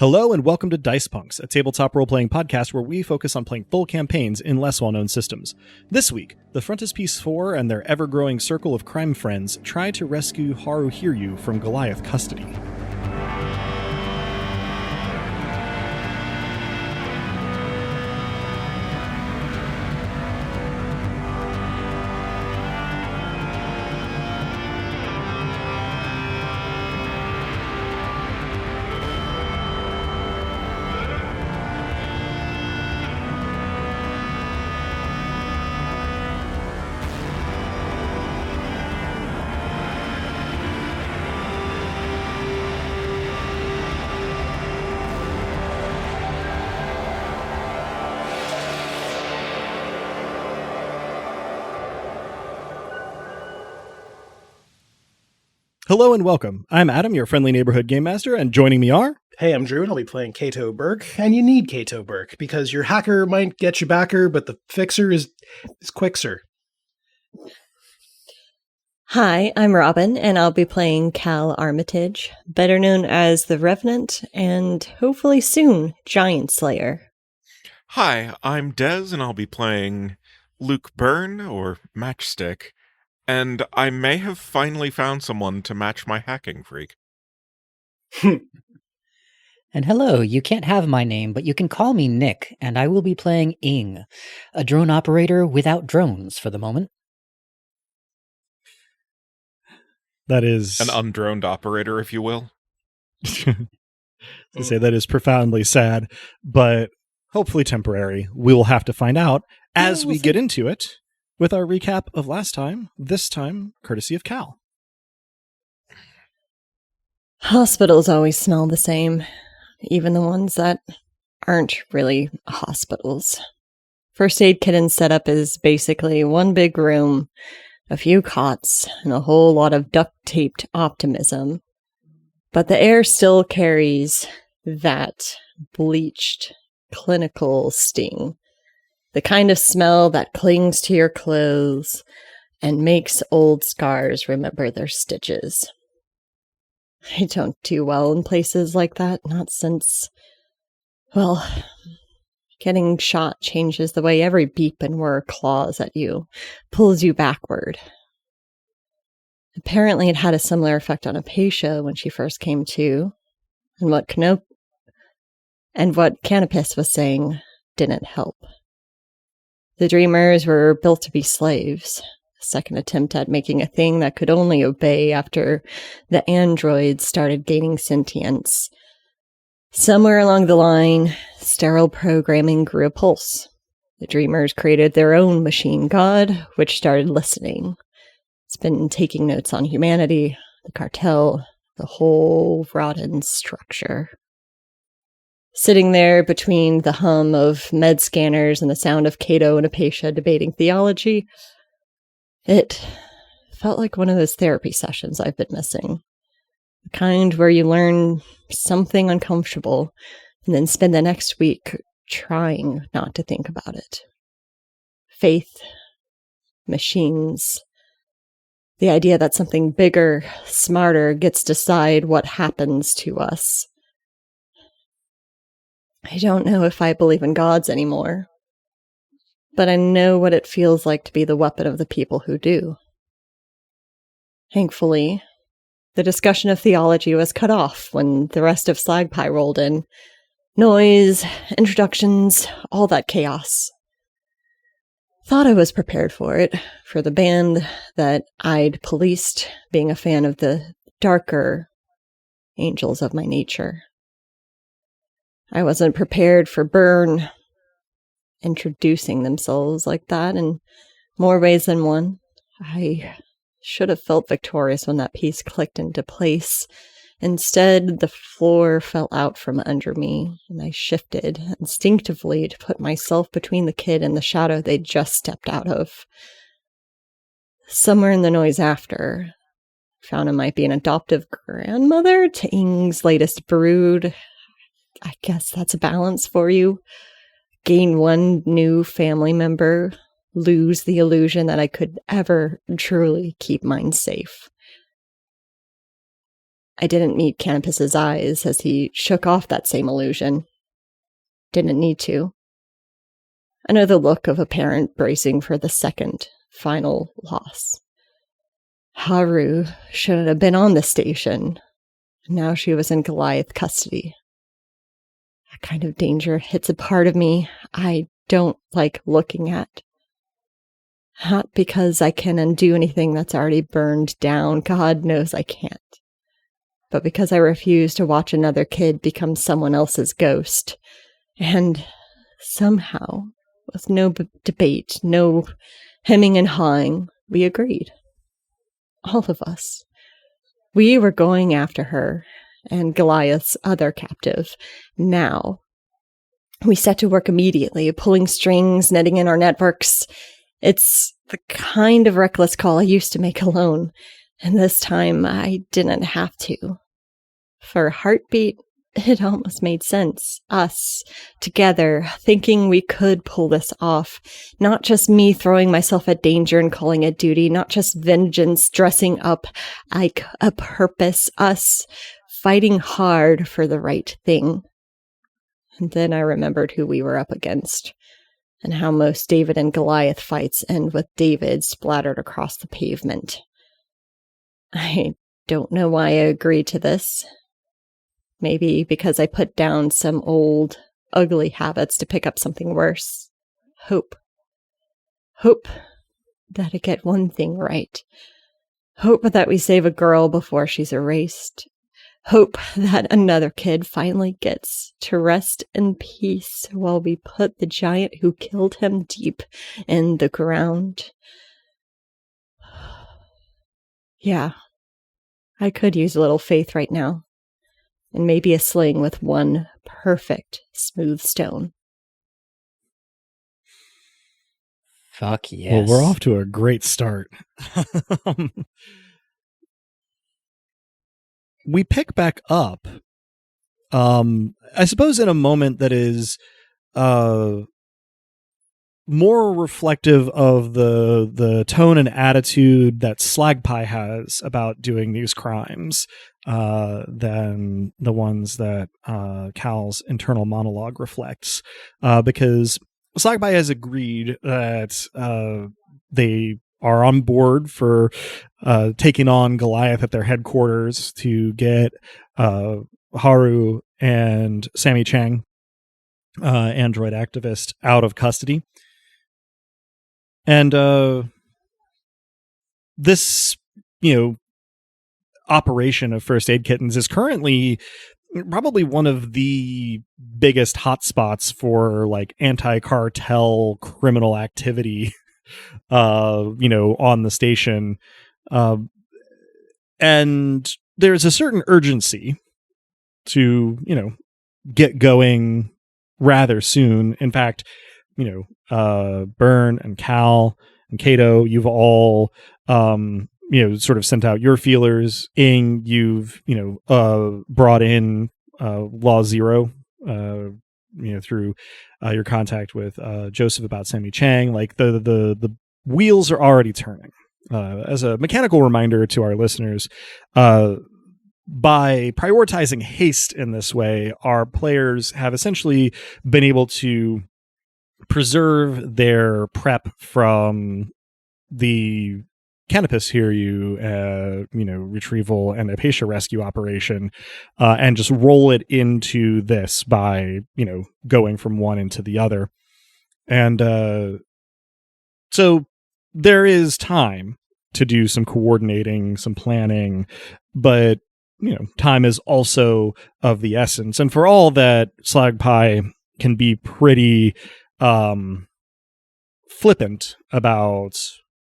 Hello and welcome to Dice Punks, a tabletop role-playing podcast where we focus on playing full campaigns in less well-known systems. This week, the Frontispiece Four and their ever-growing circle of crime friends try to rescue Haru Hiryu from Goliath custody. Hello and welcome. I'm Adam, your friendly neighborhood game master, and joining me are... Hey, I'm Drew, and I'll be playing Kato Burke, and you need Kato Burke, because your hacker might get you backer, but the fixer is quickser. Hi, I'm Robin, and I'll be playing Cal Armitage, better known as the Revenant, and hopefully soon, Giant Slayer. Hi, I'm Dez, and I'll be playing Luke Byrne, or Matchstick, and I may have finally found someone to match my hacking freak. And hello, you can't have my name, but you can call me Nick, and I will be playing Ing, a drone operator without drones for the moment. That is... An undroned operator, if you will. to say that is profoundly sad, but hopefully temporary. We will have to find out as we get into it with our recap of last time, this time courtesy of Cal. Hospitals always smell the same, even the ones that aren't really hospitals. First aid kit and setup is basically one big room, a few cots, and a whole lot of duct-taped optimism. But the air still carries that bleached, clinical sting. The kind of smell that clings to your clothes and makes old scars remember their stitches. I don't do well in places like that, not since, well, getting shot changes the way every beep and whir claws at you, pulls you backward. Apparently it had a similar effect on Apatia when she first came to, and what Canopus was saying didn't help. The Dreamers were built to be slaves, a second attempt at making a thing that could only obey after the androids started gaining sentience. Somewhere along the line, sterile programming grew a pulse. The Dreamers created their own machine god, which started listening. It's been taking notes on humanity, the cartel, the whole rotten structure. Sitting there between the hum of med scanners and the sound of Cato and Apatia debating theology, it felt like one of those therapy sessions I've been missing. The kind where you learn something uncomfortable and then spend the next week trying not to think about it. Faith, machines, the idea that something bigger, smarter gets to decide what happens to us. I don't know if I believe in gods anymore, but I know what it feels like to be the weapon of the people who do. Thankfully, the discussion of theology was cut off when the rest of Slagpie rolled in. Noise, introductions, all that chaos. Thought I was prepared for it, for the band that I'd policed, being a fan of the darker angels of my nature. I wasn't prepared for Byrne introducing themselves like that in more ways than one. I should have felt victorious when that piece clicked into place. Instead, the floor fell out from under me, and I shifted instinctively to put myself between the kid and the shadow they'd just stepped out of. Somewhere in the noise after, I found I might be an adoptive grandmother to Ing's latest brood. I guess that's a balance for you. Gain one new family member, lose the illusion that I could ever truly keep mine safe. I didn't meet Canopus's eyes as he shook off that same illusion. Didn't need to. I know the look of a parent bracing for the second, final loss. Haru shouldn't have been on the station. Now she was in Goliath custody. That kind of danger hits a part of me I don't like looking at. Not because I can undo anything that's already burned down, God knows I can't. But because I refuse to watch another kid become someone else's ghost. And somehow, with no debate, no hemming and hawing, we agreed. All of us. We were going after her and Goliath's other captive. Now, we set to work immediately, pulling strings, netting in our networks. It's the kind of reckless call I used to make alone, and this time I didn't have to. For a heartbeat, it almost made sense. Us, together, thinking we could pull this off. Not just me throwing myself at danger and calling it duty, not just vengeance dressing up like a purpose. Us, fighting hard for the right thing. And then I remembered who we were up against, and how most David and Goliath fights end with David splattered across the pavement. I don't know why I agreed to this. Maybe because I put down some old, ugly habits to pick up something worse. Hope. Hope that I get one thing right. Hope that we save a girl before she's erased. Hope that another kid finally gets to rest in peace while we put the giant who killed him deep in the ground. Yeah, I could use a little faith right now. And maybe a sling with one perfect smooth stone. Fuck yes. Well, we're off to a great start. We pick back up, I suppose, in a moment that is more reflective of the tone and attitude that Slagpie has about doing these crimes than the ones that Cal's internal monologue reflects. Because Slagpie has agreed that they are on board for taking on Goliath at their headquarters to get Haru and Sammy Chang, android activist, out of custody. And this, operation of First Aid Kittens is currently probably one of the biggest hotspots for like anti-cartel criminal activity, on the station. And there's a certain urgency to, get going rather soon. In fact, Byrne and Cal and Kato, you've all, sort of sent out your feelers. Ing, you've, brought in Law Zero, through your contact with Joseph about Sammy Chang. Like the wheels are already turning. As a mechanical reminder to our listeners, by prioritizing haste in this way, our players have essentially been able to preserve their prep from the Canopus Hiryu, retrieval and Apatia rescue operation, and just roll it into this by, going from one into the other. And so there is time to do some coordinating, some planning, but, time is also of the essence. And for all that Slagpie can be pretty flippant about,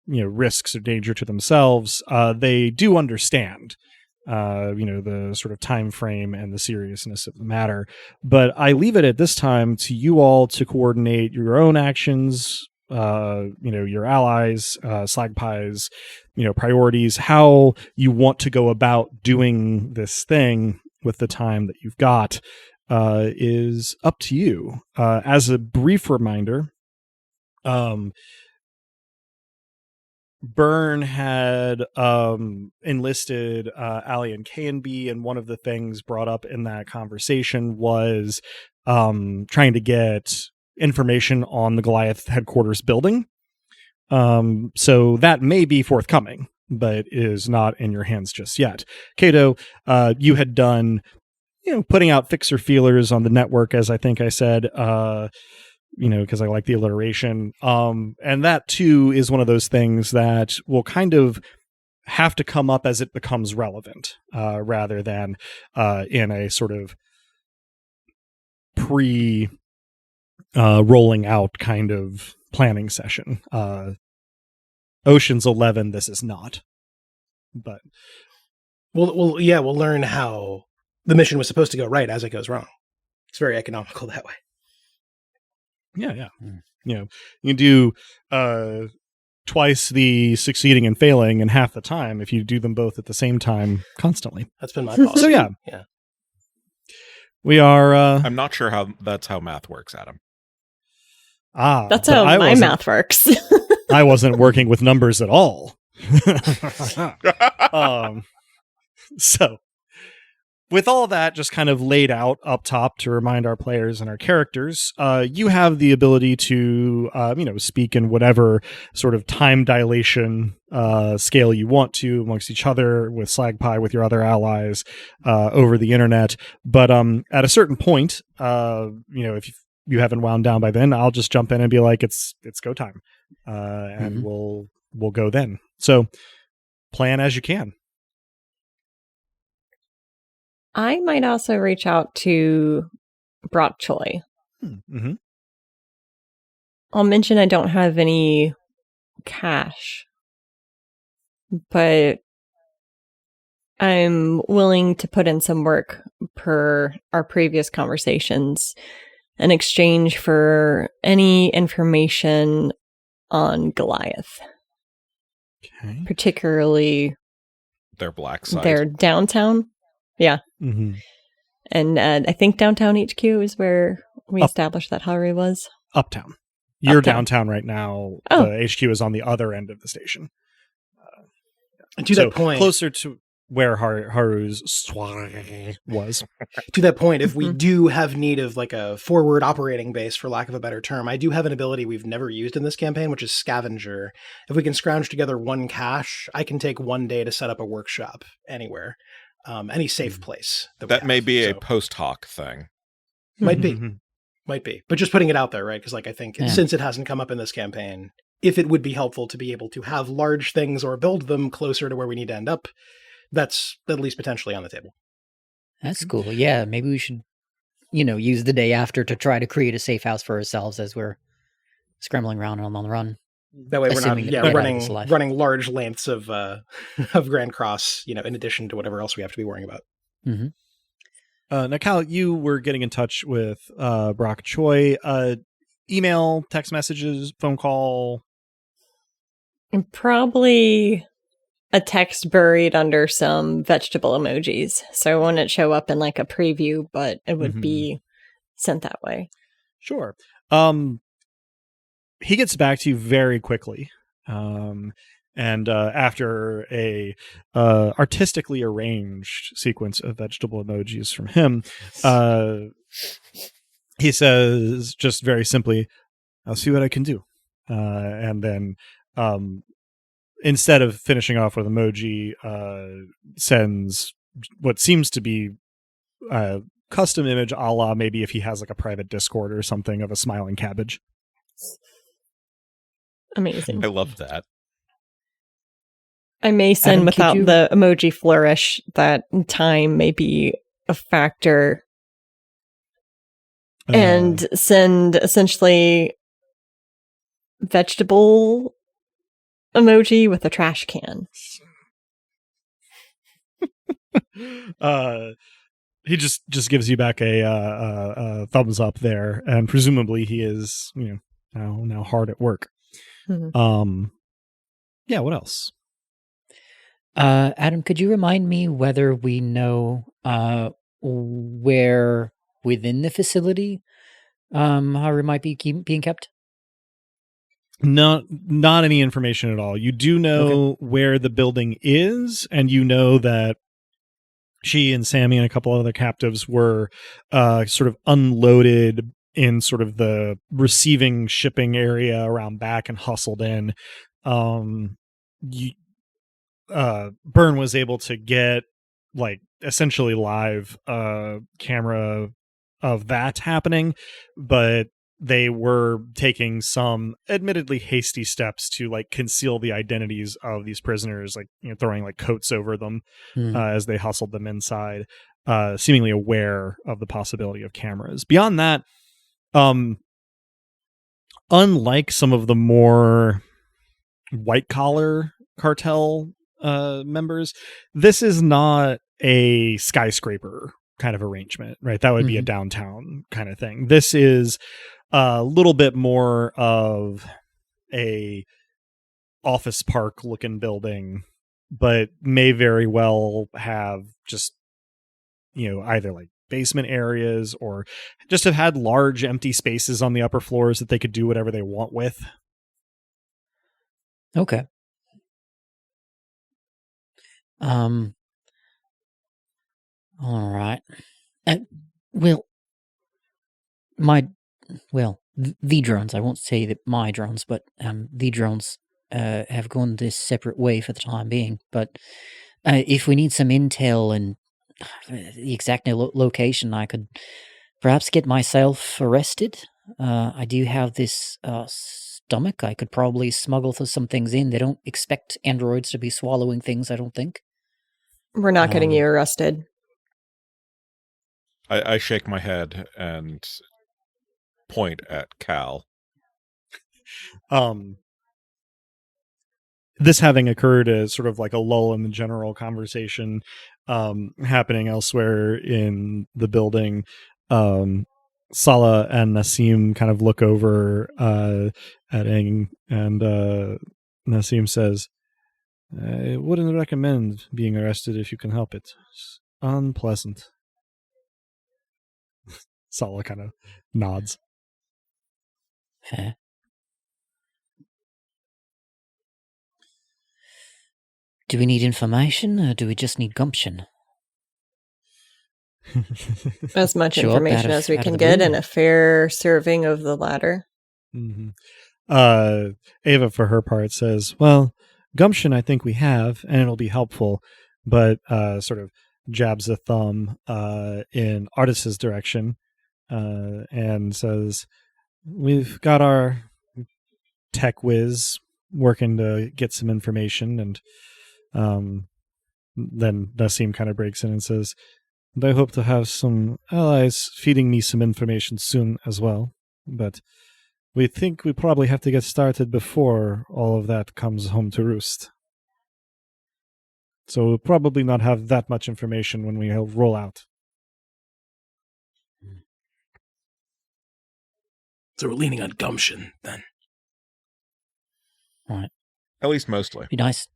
risks or danger to themselves, they do understand, the sort of time frame and the seriousness of the matter. But I leave it at this time to you all to coordinate your own actions, your allies, Slagpie's, priorities, how you want to go about doing this thing with the time that you've got, is up to you. As a brief reminder, Byrne had enlisted Ali and K&B, and one of the things brought up in that conversation was trying to get information on the Goliath headquarters building. So that may be forthcoming, but is not in your hands just yet. Kato, you had done, putting out fixer feelers on the network, as I think I said, because I like the alliteration. And that too is one of those things that will kind of have to come up as it becomes relevant, rather than in a sort of rolling out kind of planning session. Ocean's 11, this is not. But we'll learn how the mission was supposed to go right as it goes wrong. It's very economical that way. Yeah. You do twice the succeeding and failing in half the time if you do them both at the same time constantly. That's been my policy. So yeah. We are. I'm not sure how that's how math works, Adam. That's how my math works. I wasn't working with numbers at all. So, with all that just kind of laid out up top to remind our players and our characters, you have the ability to, speak in whatever sort of time dilation scale you want to amongst each other, with Slagpie, with your other allies, over the internet. But at a certain point, if you haven't wound down by then, I'll just jump in and be like, it's go time, and we'll go then. So plan as you can. I might also reach out to Brock Choi. Mm-hmm. I'll mention I don't have any cash, but I'm willing to put in some work per our previous conversations in exchange for any information on Goliath. Okay. Particularly Their black side. their downtown. Yeah. Mm-hmm. And I think downtown HQ is where we established that Haru was. Uptown. You're Uptown. downtown right now. Oh. The HQ is on the other end of the station. And to that point, closer to where Haru's soiree was. To that point, if we do have need of like a forward operating base, for lack of a better term, I do have an ability we've never used in this campaign, which is Scavenger. If we can scrounge together one cache, I can take one day to set up a workshop anywhere, any safe place. That may be a post hoc thing. Might be. But just putting it out there, right? Because I think since it hasn't come up in this campaign, if it would be helpful to be able to have large things or build them closer to where we need to end up, that's at least potentially on the table. That's cool. Yeah, maybe we should, use the day after to try to create a safe house for ourselves as we're scrambling around on the run. That way we're not Assuming that running large lengths of Grand Cross, in addition to whatever else we have to be worrying about. Mm-hmm. Now, Cal, you were getting in touch with Brock Choi. Email, text messages, phone call? And probably a text buried under some vegetable emojis. So it wouldn't show up in like a preview, but it would be sent that way. Sure. He gets back to you very quickly. And after a artistically arranged sequence of vegetable emojis from him, he says just very simply, "I'll see what I can do." And then instead of finishing off with emoji, sends what seems to be a custom image, a la maybe if he has like a private Discord or something, of a smiling cabbage. Amazing. I love that. I may send Adam, without the emoji flourish. That time may be a factor. And send essentially vegetable emoji with a trash can. He just gives you back a thumbs up there, and presumably he is now hard at work. Mm-hmm. Yeah. What else? Adam, could you remind me whether we know where within the facility Haru might be being kept? Not any information at all. You do know where the building is, and you know that she and Sammy and a couple other captives were sort of unloaded in sort of the receiving shipping area around back and hustled in. Byrne was able to get like essentially live camera of that happening, but they were taking some admittedly hasty steps to like conceal the identities of these prisoners, like, you know, throwing like coats over them as they hustled them inside, seemingly aware of the possibility of cameras. Beyond that, unlike some of the more white collar cartel members, this is not a skyscraper kind of arrangement, right? That would be a downtown kind of thing. This is a little bit more of a office park looking building, but may very well have just, you know, either like basement areas or just have had large empty spaces on the upper floors that they could do whatever they want with. Okay. All right. The drones, I won't say that my drones, but the drones have gone this separate way for the time being. But if we need some intel and the exact location, I could perhaps get myself arrested. I do have this stomach. I could probably smuggle some things in. They don't expect androids to be swallowing things, I don't think. We're not getting you arrested. I shake my head and point at Cal. This having occurred as sort of like a lull in the general conversation happening elsewhere in the building, Sala and Nassim kind of look over at Ing, and Nassim says, I wouldn't recommend being arrested if you can help it. It's unpleasant. Sala kind of nods. Fair. Do we need information, or do we just need gumption? As much information as we can get, and a fair serving of the latter. Mm-hmm. Ava, for her part, says, well, gumption I think we have, and it'll be helpful, but sort of jabs a thumb in Artis's direction and says, we've got our tech whiz working to get some information, and then Nassim kind of breaks in and says, and I hope to have some allies feeding me some information soon as well, but we think we probably have to get started before all of that comes home to roost. So we'll probably not have that much information when we roll out. So we're leaning on gumption, then. Right. At least mostly. Be nice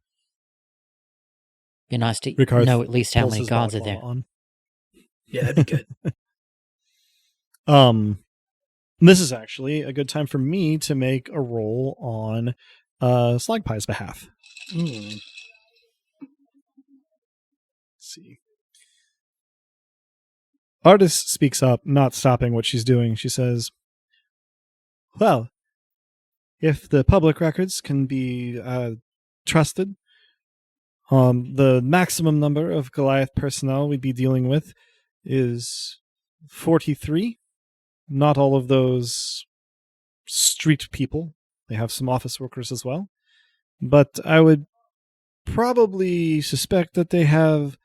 to Ricard know at least how many his guards are balaclava there. on. Yeah, that'd be good. This is actually a good time for me to make a roll on Slagpie's behalf. Let's see. Artist speaks up, not stopping what she's doing. She says, well, if the public records can be trusted, the maximum number of Goliath personnel we'd be dealing with is 43. Not all of those street people. They have some office workers as well. But I would probably suspect that they have,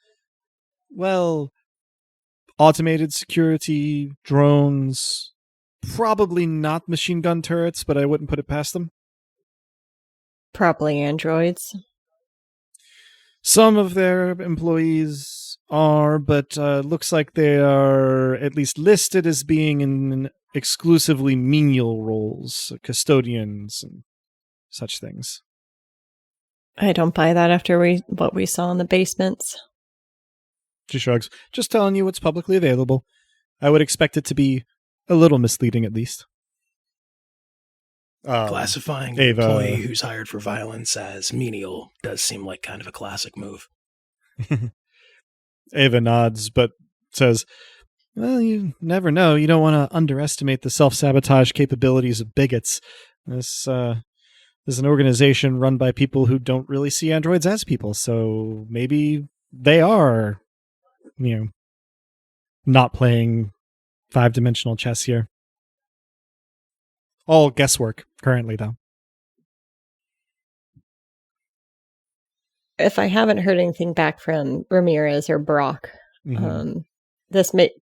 well, automated security, drones, probably not machine gun turrets, but I wouldn't put it past them. Probably androids. Some of their employees are, but looks like they are at least listed as being in exclusively menial roles, custodians and such things. I don't buy that after what we saw in the basements. She shrugs. Just telling you what's publicly available. I would expect it to be a little misleading at least. Classifying an Ava, employee who's hired for violence as menial does seem like kind of a classic move. Ava nods, but says, well, you never know. You don't want to underestimate the self-sabotage capabilities of bigots. This is an organization run by people who don't really see androids as people, so maybe they are, not playing 5-dimensional chess here. All guesswork currently, though. If I haven't heard anything back from Ramirez or Brock, can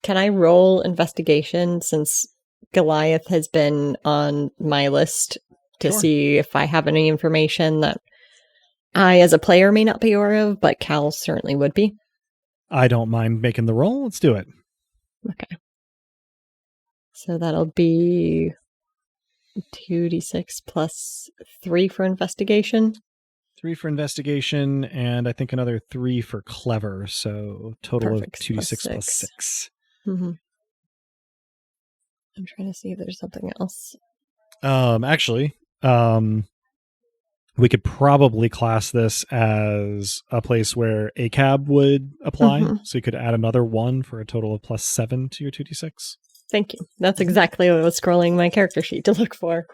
I roll investigation since Goliath has been on my list to see if I have any information that I, as a player, may not be aware of, but Cal certainly would be. I don't mind making the roll. Let's do it. Okay. So that'll be 2d6 plus 3 for investigation. 3 for investigation, and I think another 3 for clever, so total Perfect. of 2d6 plus 6. Mm-hmm. I'm trying to see if there's something else. Actually, we could probably class this as a place where ACAB would apply, so you could add another 1 for a total of plus 7 to your 2d6. Thank you. That's exactly what I was scrolling my character sheet to look for.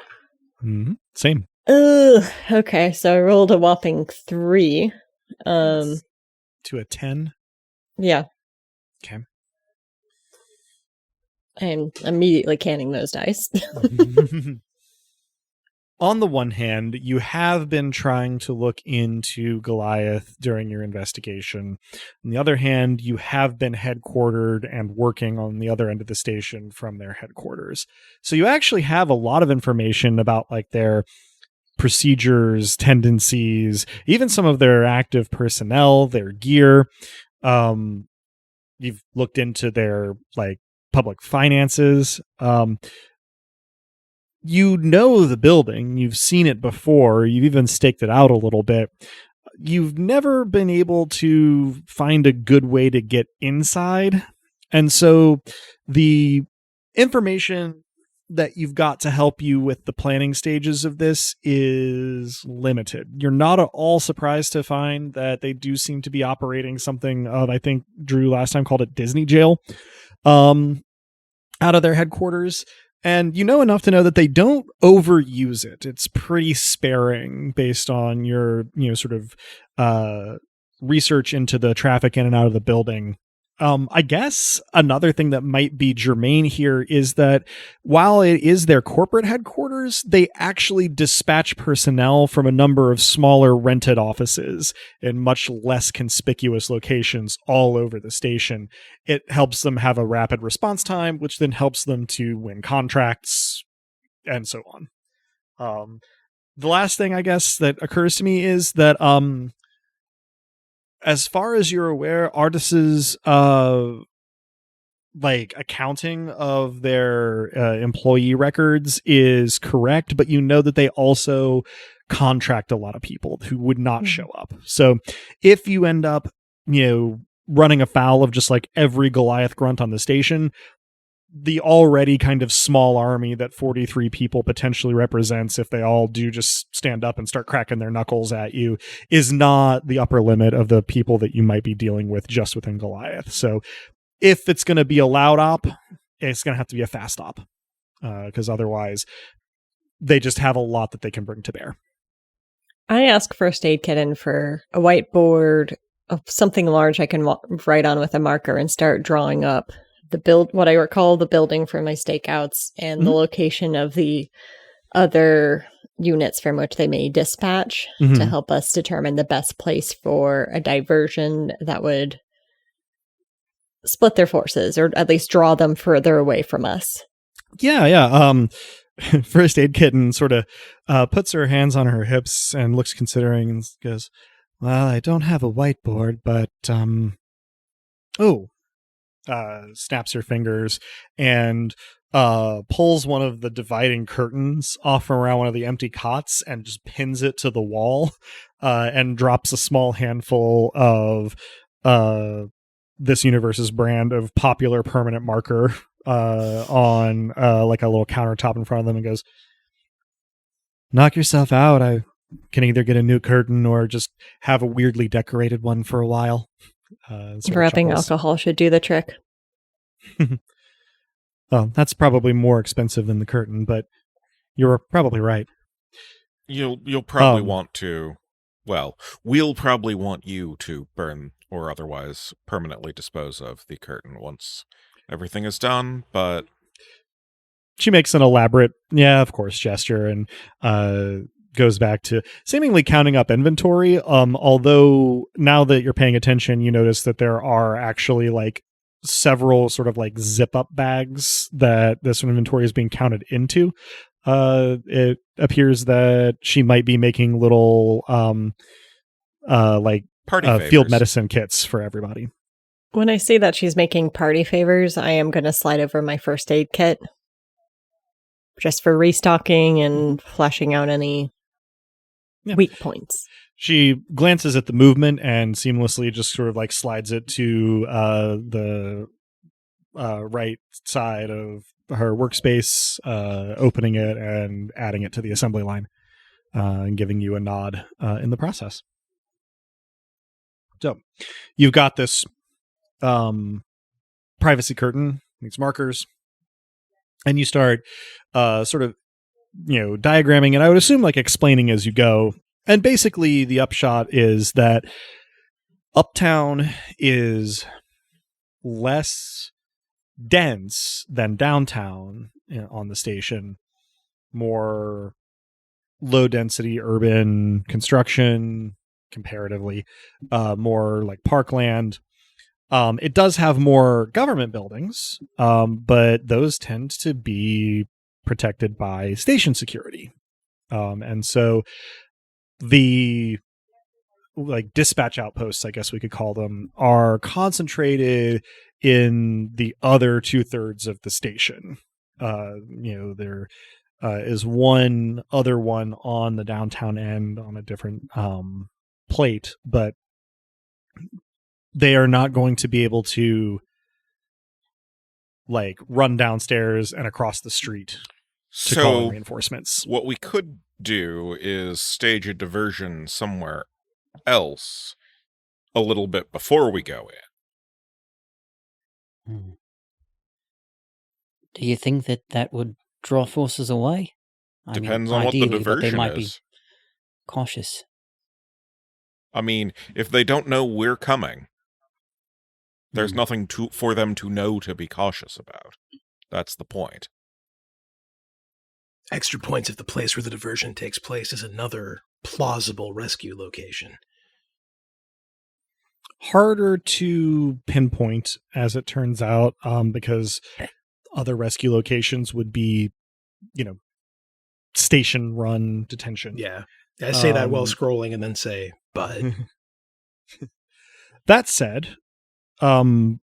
Mm-hmm. Same. Okay, so I rolled a whopping 3. To a 10? Yeah. Okay. I'm immediately canning those dice. On the one hand, you have been trying to look into Goliath during your investigation. On the other hand, you have been headquartered and working on the other end of the station from their headquarters. So you actually have a lot of information about like their procedures, tendencies, even some of their active personnel, their gear. You've looked into their like public finances. You know the building, you've seen it before, you've even staked it out a little bit. You've never been able to find a good way to get inside. And so the information that you've got to help you with the planning stages of this is limited. You're not at all surprised to find that they do seem to be operating something of, I think Drew last time called it Disney jail, out of their headquarters. And you know enough to know that they don't overuse it. It's pretty sparing based on your, sort of research into the traffic in and out of the building. I guess another thing that might be germane here is that while it is their corporate headquarters, they actually dispatch personnel from a number of smaller rented offices in much less conspicuous locations all over the station. It helps them have a rapid response time, which then helps them to win contracts and so on. The last thing, I guess, that occurs to me is that as far as you're aware, Artis's accounting of their employee records is correct, but you know that they also contract a lot of people who would not show up. So if you end up, running afoul of just like every Goliath grunt on the station, the already kind of small army that 43 people potentially represents, if they all do just stand up and start cracking their knuckles at you, is not the upper limit of the people that you might be dealing with just within Goliath. So if it's going to be a loud op, it's going to have to be a fast op, because otherwise they just have a lot that they can bring to bear. I ask First Aid Kitten for a whiteboard of something large I can write on with a marker and start drawing up what I recall the building for my stakeouts and the location of the other units from which they may dispatch to help us determine the best place for a diversion that would split their forces or at least draw them further away from us. Yeah. First Aid Kitten sort of puts her hands on her hips and looks considering and goes, well, I don't have a whiteboard, but snaps her fingers and pulls one of the dividing curtains off from around one of the empty cots and just pins it to the wall and drops a small handful of this universe's brand of popular permanent marker on like a little countertop in front of them and goes, knock yourself out. I can either get a new curtain or just have a weirdly decorated one for a while. Sort of Rubbing chuckles. alcohol should do the trick. Well, that's probably more expensive than the curtain, but you're probably right. You'll probably want to. Well, we'll probably want you to burn or otherwise permanently dispose of the curtain once everything is done, but She makes an elaborate, yeah, of course, gesture and goes back to seemingly counting up inventory. Although now that you're paying attention, you notice that there are actually like several sort of like zip up bags that this inventory is being counted into. It appears that she might be making little like party field medicine kits for everybody. When I see that she's making party favors, I am going to slide over my first aid kit. Just for restocking and flashing out any weak points. She glances at the movement and seamlessly just sort of like slides it to the right side of her workspace, opening it and adding it to the assembly line, and giving you a nod in the process. So you've got this privacy curtain, these markers, and you start sort of, diagramming, and I would assume like explaining as you go. And basically the upshot is that Uptown is less dense than downtown on the station, more low density urban construction comparatively, more like parkland. It does have more government buildings, but those tend to be protected by station security. And so the like dispatch outposts, I guess we could call them, are concentrated in the other 2/3 of the station. There is one other one on the downtown end on a different plate, but they are not going to be able to like run downstairs and across the street to call in reinforcements. What we could do is stage a diversion somewhere else a little bit before we go in. Do you think that would draw forces away? Depends on what the diversion but they might is. Be cautious. I mean, if they don't know we're coming, there's nothing for them to know to be cautious about. That's the point. Extra points if the place where the diversion takes place is another plausible rescue location. Harder to pinpoint, as it turns out, because other rescue locations would be, station-run detention. Yeah. I say that while scrolling and then say, but. That said, who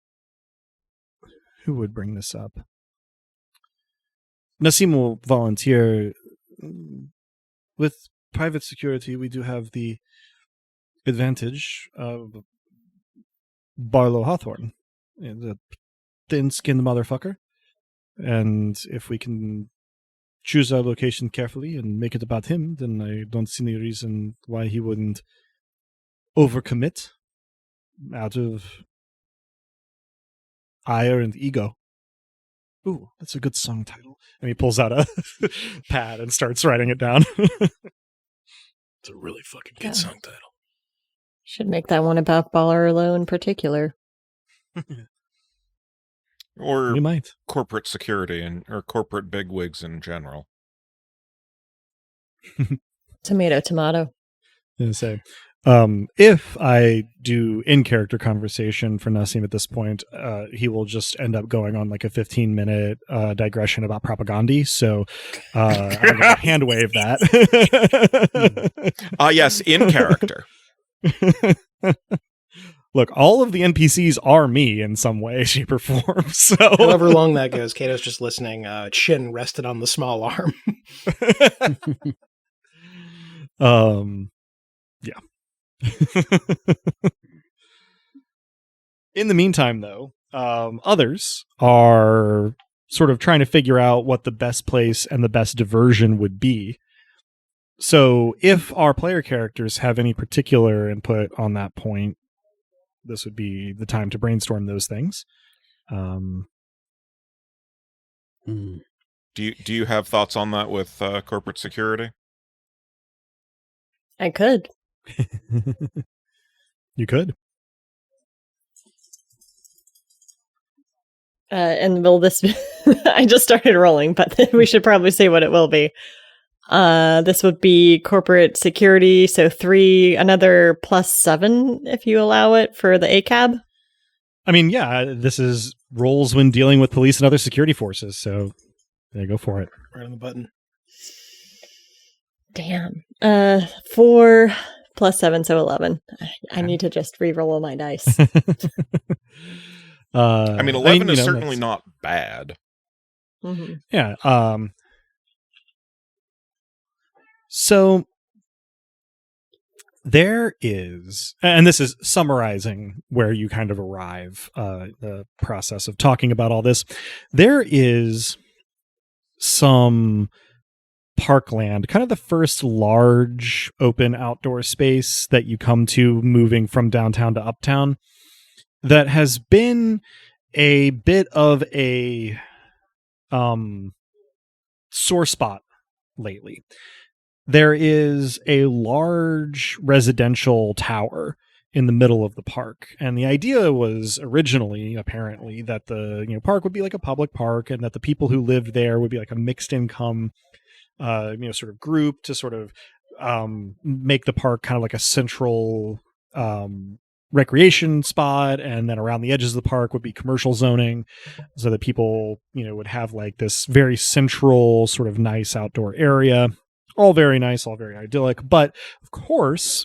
would bring this up? Nassim will volunteer. With private security, we do have the advantage of Barlow Hawthorne, the thin-skinned motherfucker. And if we can choose our location carefully and make it about him, then I don't see any reason why he wouldn't overcommit out of ire and ego. Ooh, that's a good song title. And he pulls out a pad and starts writing it down. It's a really fucking good song title. Should make that one about Barlow in particular. Or we might. Corporate security or corporate bigwigs in general. Tomato, tomato. Say, if I do in-character conversation for Nassim at this point, he will just end up going on like a 15-minute digression about propaganda. So I'm going to hand wave that. Yes, in character. Look, all of the NPCs are me in some way, shape, or form. So, however long that goes, Kato's just listening, chin rested on the small arm. Yeah. In the meantime, though, others are sort of trying to figure out what the best place and the best diversion would be. So if our player characters have any particular input on that point, this would be the time to brainstorm those things. Do you have thoughts on that with corporate security? I could. You could. And will this be... I just started rolling, but we should probably say what it will be. This would be corporate security, so 3, another +7 if you allow it for the ACAB. I mean, yeah, this is roles when dealing with police and other security forces, so there, go for it. Right on the button. Damn. 4 +7, so 11. I need to just re-roll all my dice. I mean, 11 is certainly not bad. Mm-hmm. Yeah. So there is, and this is summarizing where you kind of arrive, the process of talking about all this. There is some parkland, kind of the first large open outdoor space that you come to moving from downtown to uptown, that has been a bit of a sore spot lately. There is a large residential tower in the middle of the park, and the idea was originally, apparently, that the park would be like a public park, and that the people who lived there would be like a mixed income sort of group to sort of make the park kind of like a central recreation spot, and then around the edges of the park would be commercial zoning, so that people would have like this very central sort of nice outdoor area. All very nice, all very idyllic. But of course,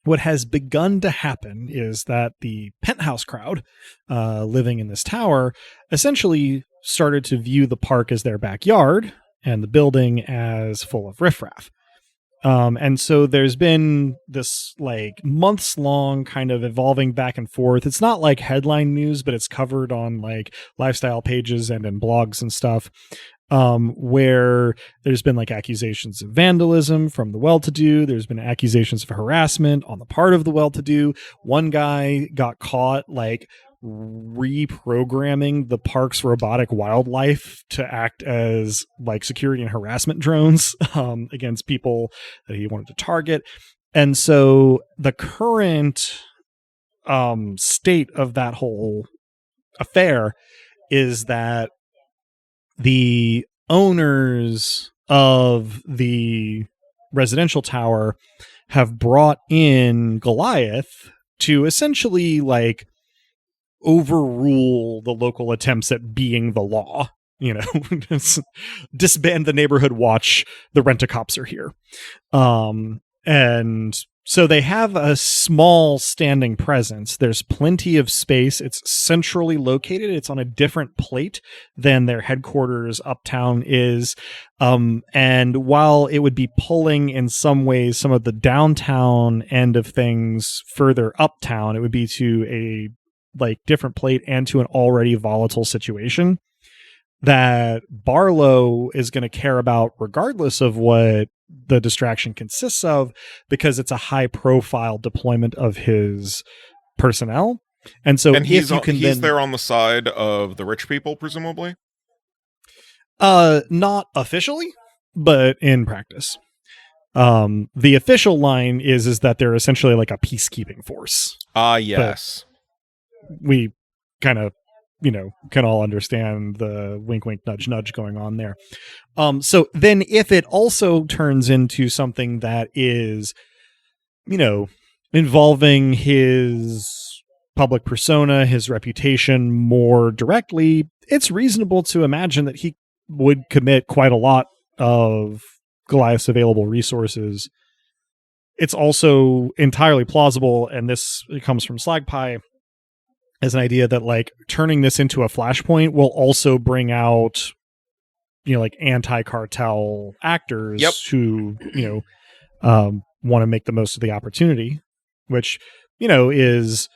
what has begun to happen is that the penthouse crowd living in this tower essentially started to view the park as their backyard and the building as full of riffraff. And so there's been this like months long kind of evolving back and forth. It's not like headline news, but it's covered on like lifestyle pages and in blogs and stuff, where there's been like accusations of vandalism from the well-to-do. There's been accusations of harassment on the part of the well-to-do. One guy got caught like reprogramming the park's robotic wildlife to act as like security and harassment drones against people that he wanted to target. And so the current state of that whole affair is that the owners of the residential tower have brought in Goliath to essentially like overrule the local attempts at being the law. Disband the neighborhood watch. The rent-a-cops are here. And so they have a small standing presence. There's plenty of space. It's centrally located. It's on a different plate than their headquarters uptown is. And while it would be pulling in some ways some of the downtown end of things further uptown, it would be to a like different plate and to an already volatile situation that Barlow is going to care about regardless of what the distraction consists of, because it's a high profile deployment of his personnel. And so he's there on the side of the rich people, presumably? Not officially, but in practice. The official line is that they're essentially like a peacekeeping force. Yes. But we kind of, can all understand the wink, wink, nudge, nudge going on there. So then if it also turns into something that is, involving his public persona, his reputation more directly, it's reasonable to imagine that he would commit quite a lot of Goliath's available resources. It's also entirely plausible, and this comes from Slagpie, as an idea that like turning this into a flashpoint will also bring out, like anti-cartel actors who, want to make the most of the opportunity, which, is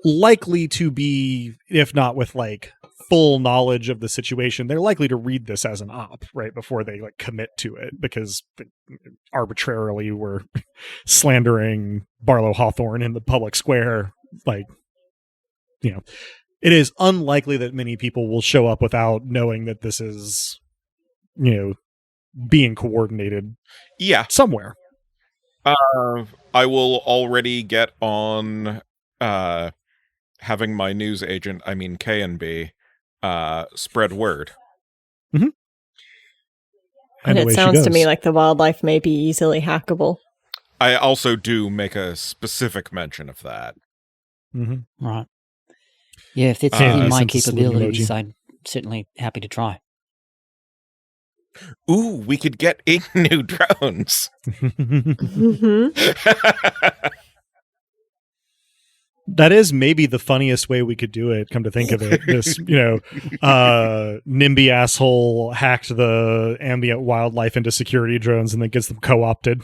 likely to be, if not with like full knowledge of the situation, they're likely to read this as an op right before they like commit to it, because arbitrarily we're slandering Barlow Hawthorne in the public square. Like, you know, it is unlikely that many people will show up without knowing that this is, you know, being coordinated somewhere. I will already get on having my news agent, I mean K&B, spread word. Mm-hmm. And it sounds to me like the wildlife may be easily hackable. I also do make a specific mention of that. Mm-hmm. Right. Yeah, if it's in my capabilities, I'm certainly happy to try. Ooh, we could get 8 new drones. That is maybe the funniest way we could do it, come to think of it. This, you know, NIMBY asshole hacked the ambient wildlife into security drones and then gets them co-opted.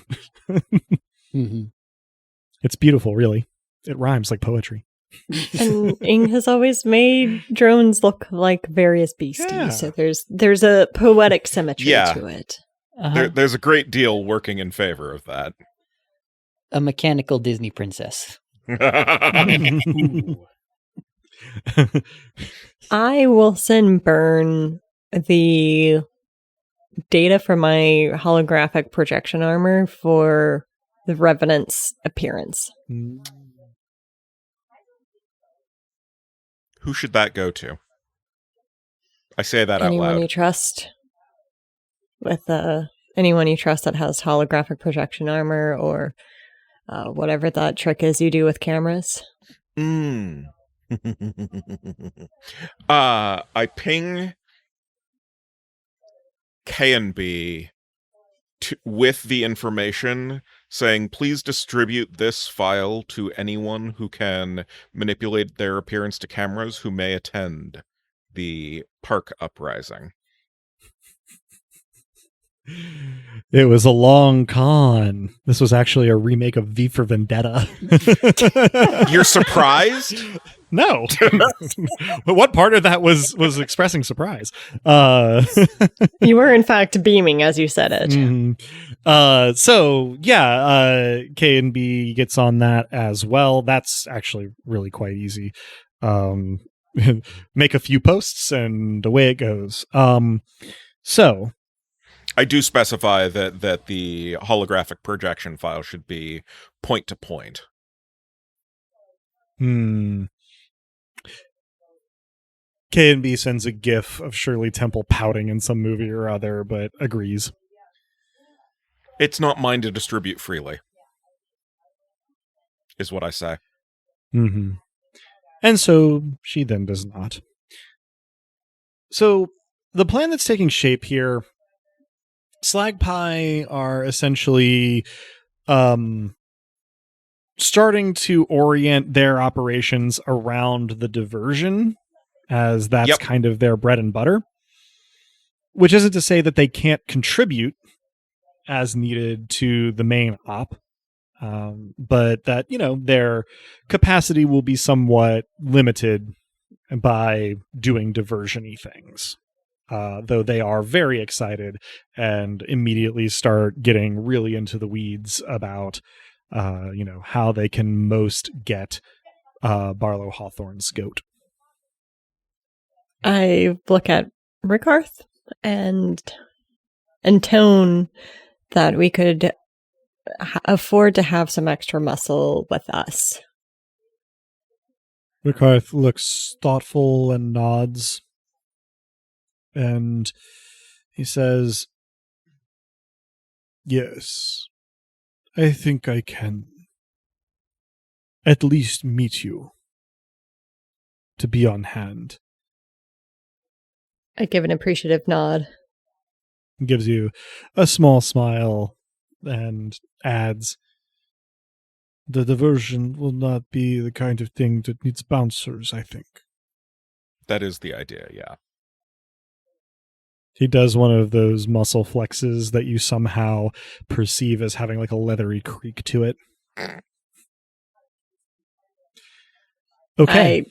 It's beautiful, really. It rhymes like poetry. And Ing has always made drones look like various beasties, so there's a poetic symmetry to it. There's a great deal working in favor of that. A mechanical Disney princess. I will send Burn the data from my holographic projection armor for the Revenant's appearance. Who should that go to? I say that anyone out loud. You trust. With anyone you trust that has holographic projection armor or whatever that trick is you do with cameras. I ping K&B with the information saying, please distribute this file to anyone who can manipulate their appearance to cameras who may attend the park uprising. It was a long con. This was actually a remake of V for Vendetta. You're surprised? No. But what part of that was expressing surprise? You were in fact beaming as you said it. K&B gets on that as well. That's actually really quite easy. Make a few posts and away it goes. So I do specify that the holographic projection file should be point to point. K&B sends a gif of Shirley Temple pouting in some movie or other, but agrees. It's not mine to distribute freely, is what I say. And so she then does not. So the plan that's taking shape here, Slag Pie are essentially starting to orient their operations around the diversion, as that's kind of their bread and butter, which isn't to say that they can't contribute as needed to the main op, but that, you know, their capacity will be somewhat limited by doing diversion-y things. Though they are very excited and immediately start getting really into the weeds about, how they can most get Barlow Hawthorne's goat. I look at Rickarth and intone that we could afford to have some extra muscle with us. Rickarth looks thoughtful and nods. And he says, yes, I think I can at least meet you, to be on hand. I give an appreciative nod. He gives you a small smile and adds, the diversion will not be the kind of thing that needs bouncers, I think. That is the idea, yeah. He does one of those muscle flexes that you somehow perceive as having like a leathery creak to it. Okay. I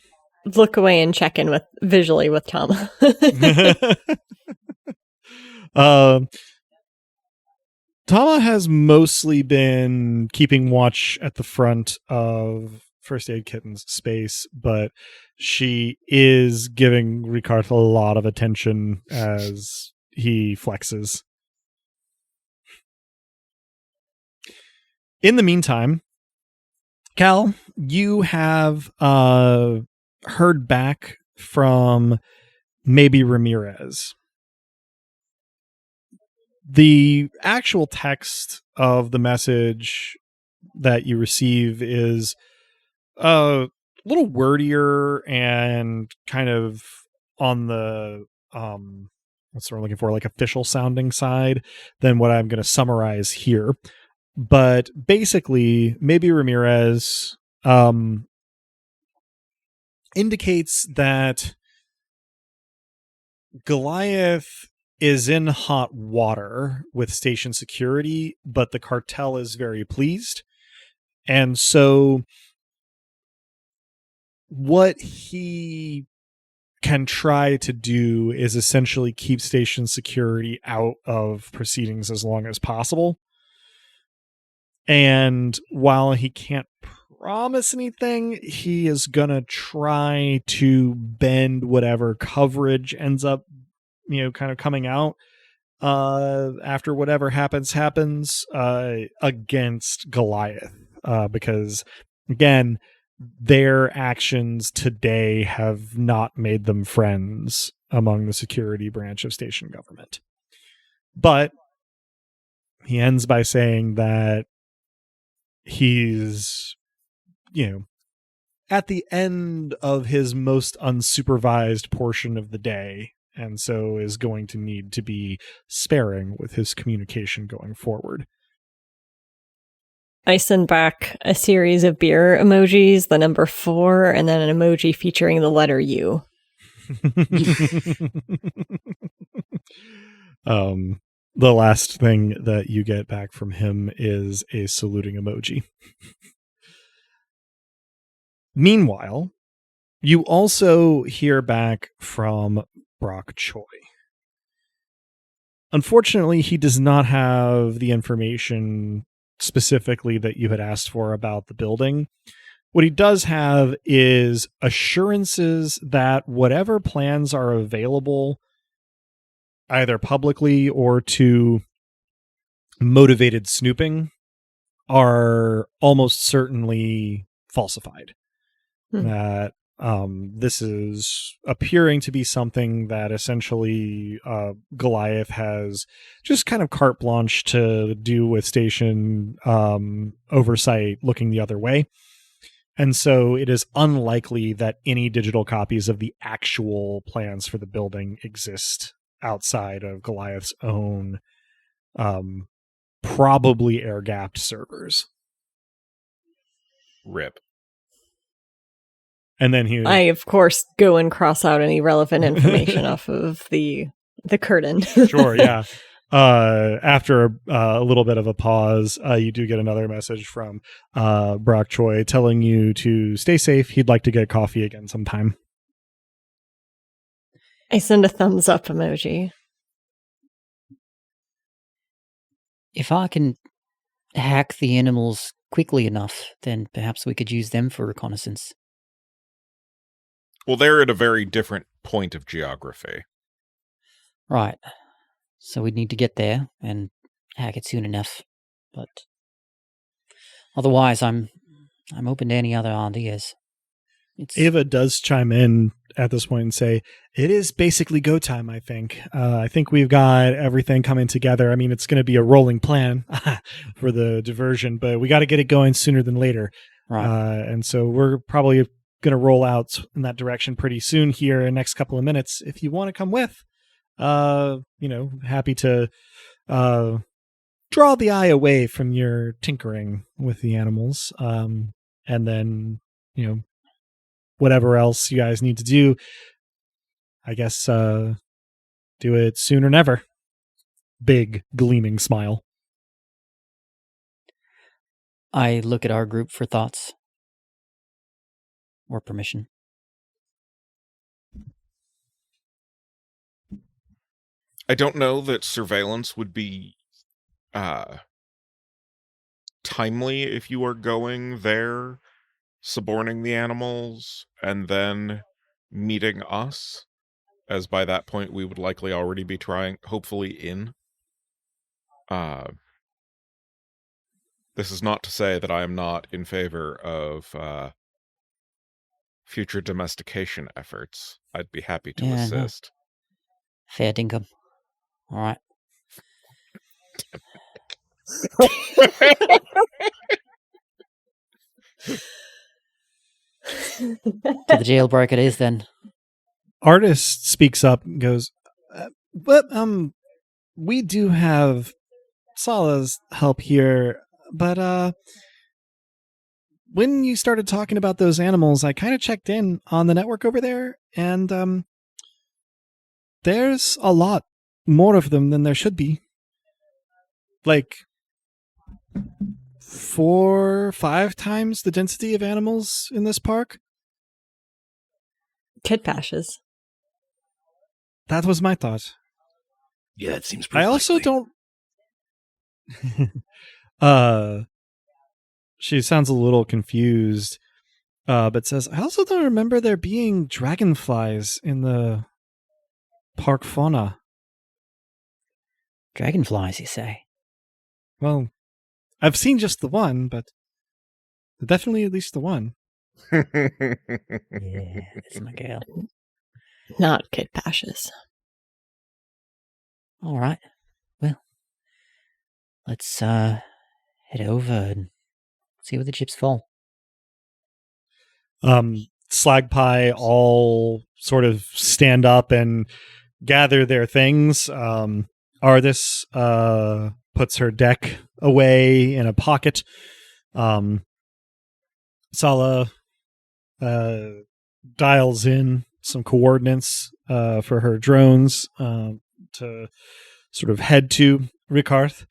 look away and check in visually with Tama. Tama has mostly been keeping watch at the front of First Aid Kitten's space, but she is giving Ricard a lot of attention as he flexes. In the meantime, Cal, you have heard back from maybe Ramirez. The actual text of the message that you receive is a little wordier and kind of on the what's what I'm looking for, like official sounding side than what I'm going to summarize here. But basically, maybe Ramirez indicates that Goliath is in hot water with station security, but the cartel is very pleased. And so what he can try to do is essentially keep station security out of proceedings as long as possible. And while he can't promise anything, he is going to try to bend whatever coverage ends up, kind of coming out after whatever happens against Goliath. Because, again, their actions today have not made them friends among the security branch of station government. But he ends by saying that he's, at the end of his most unsupervised portion of the day, and so is going to need to be sparing with his communication going forward. I send back a series of beer emojis, the number 4, and then an emoji featuring the letter U. The last thing that you get back from him is a saluting emoji. Meanwhile, you also hear back from Brock Choi. Unfortunately, he does not have the information specifically that you had asked for about the building. What he does have is assurances that whatever plans are available, either publicly or to motivated snooping, are almost certainly falsified. That this is appearing to be something that essentially Goliath has just kind of carte blanche to do with station oversight looking the other way. And so it is unlikely that any digital copies of the actual plans for the building exist outside of Goliath's own probably air-gapped servers. RIP. And then I, of course, go and cross out any relevant information off of the curtain. Sure, yeah. After a little bit of a pause, you do get another message from Brock Choi telling you to stay safe. He'd like to get coffee again sometime. I send a thumbs up emoji. If I can hack the animals quickly enough, then perhaps we could use them for reconnaissance. Well, they're at a very different point of geography. Right. So we'd need to get there and hack it soon enough. But otherwise, I'm open to any other ideas. Ava does chime in at this point and say, it is basically go time, I think. I think we've got everything coming together. I mean, it's going to be a rolling plan for the diversion, but we got to get it going sooner than later. Right. And so we're probably going to roll out in that direction pretty soon here in the next couple of minutes. If you want to come with, happy to draw the eye away from your tinkering with the animals. And then, whatever else you guys need to do, I guess, do it soon or never. Big gleaming smile. I look at our group for thoughts. or permission. I don't know that surveillance would be timely if you are going there, suborning the animals, and then meeting us, as by that point we would likely already be hopefully in. This is not to say that I am not in favor of future domestication efforts. I'd be happy to assist. Fair dinkum. All right. To the jailbreak it is then. Artist speaks up and goes, but we do have Sala's help here, but when you started talking about those animals, I kind of checked in on the network over there, and there's a lot more of them than there should be. Like 4 or 5 times the density of animals in this park. Kid pashes. That was my thought. Yeah, it seems pretty I also likely. don't... she sounds a little confused, but says, I also don't remember there being dragonflies in the park fauna. Dragonflies, you say? Well, I've seen just the one, but definitely at least the one. Yeah, that's my girl. Not Kid pashes. All right. Well, let's head over and see where the chips fall. Slag Pie all sort of stand up and gather their things. Artis puts her deck away in a pocket. Sala dials in some coordinates for her drones to sort of head to Rikarth.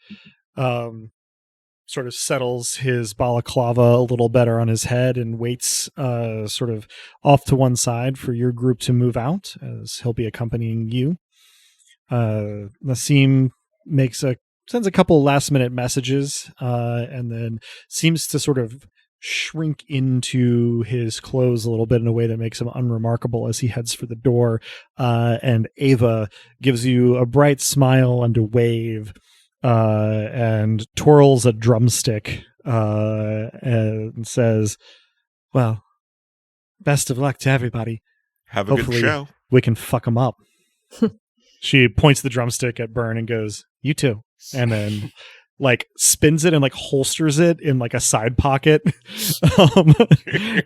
Sort of settles his balaclava a little better on his head and waits sort of off to one side for your group to move out, as he'll be accompanying you. Nassim sends a couple last minute messages and then seems to sort of shrink into his clothes a little bit in a way that makes him unremarkable as he heads for the door. And Ava gives you a bright smile and a wave and twirls a drumstick and says, well, best of luck to everybody. Have a Hopefully good show. We can fuck them up. She points the drumstick at Byrne and goes, you too. And then like spins it and like holsters it in like a side pocket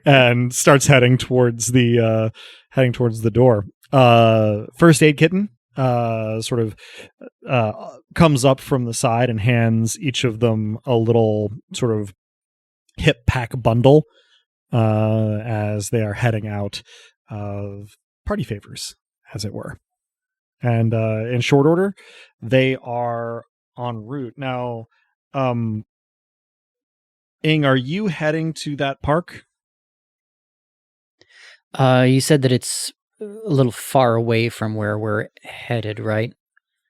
and starts heading towards the door. First aid kitten sort of comes up from the side and hands each of them a little sort of hip pack bundle as they are heading out of party favors, as it were. And in short order, they are en route. Now, Ing, are you heading to that park? You said that it's a little far away from where we're headed, right?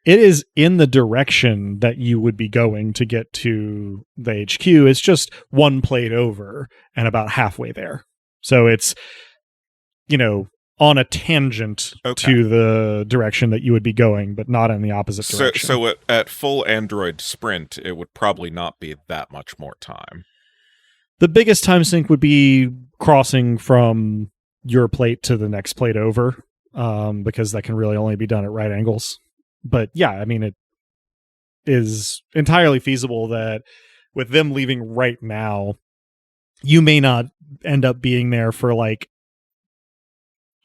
It is in the direction that you would be going to get to the HQ. It's just one plate over and about halfway there. So it's, on a tangent to the direction that you would be going, but not in the opposite direction. So at full Android sprint, it would probably not be that much more time. The biggest time sink would be crossing from your plate to the next plate over, because that can really only be done at right angles. But yeah, I mean, it is entirely feasible that with them leaving right now, you may not end up being there for like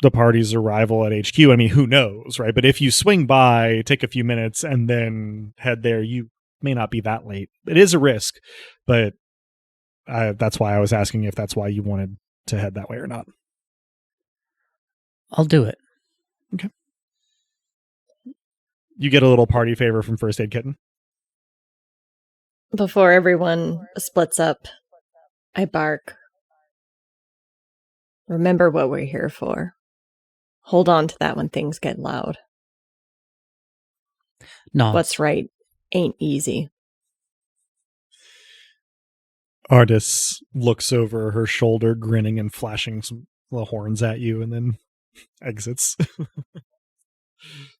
the party's arrival at HQ. I mean, who knows, right? But if you swing by, take a few minutes, and then head there, you may not be that late. It is a risk, but that's why I was asking if that's why you wanted to head that way or not. I'll do it. Okay. You get a little party favor from First Aid Kitten. Before everyone splits up, I bark. Remember what we're here for. Hold on to that when things get loud. No. What's right ain't easy. Artis looks over her shoulder, grinning and flashing some little horns at you, and then exits.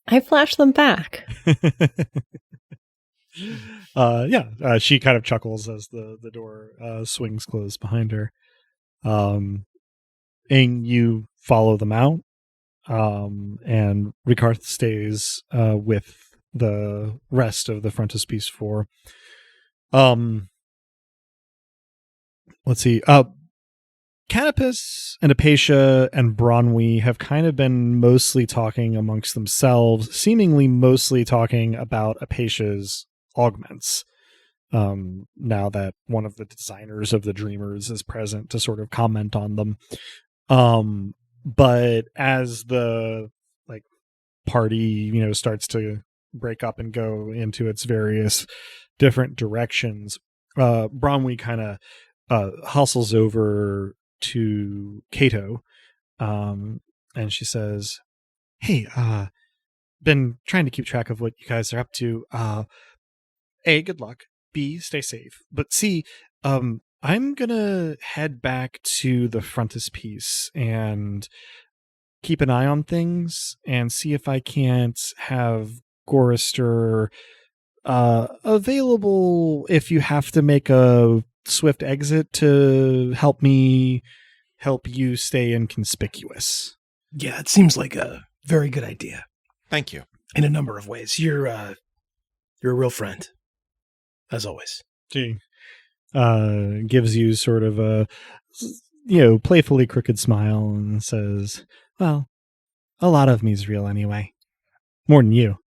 I flash them back. She kind of chuckles as the door swings closed behind her. And you follow them out, and Rikarth stays with the rest of the Frontispiece Four. Let's see. Canopus and Apatia and Bronwy have kind of been mostly talking amongst themselves, seemingly mostly talking about Apatia's augments. Now that one of the designers of the Dreamers is present to sort of comment on them. But as the party, starts to break up and go into its various different directions, Bronwy kind of hustles over to Kato, and she says, "Hey, been trying to keep track of what you guys are up to. A, good luck. B, stay safe. But C, I'm gonna head back to the frontispiece and keep an eye on things and see if I can't have Gorister available if you have to make a swift exit to help you stay inconspicuous." Yeah, it seems like a very good idea. Thank you. In a number of ways. You're a real friend, as always. She gives you sort of a playfully crooked smile and says, "Well, a lot of me's real anyway. More than you."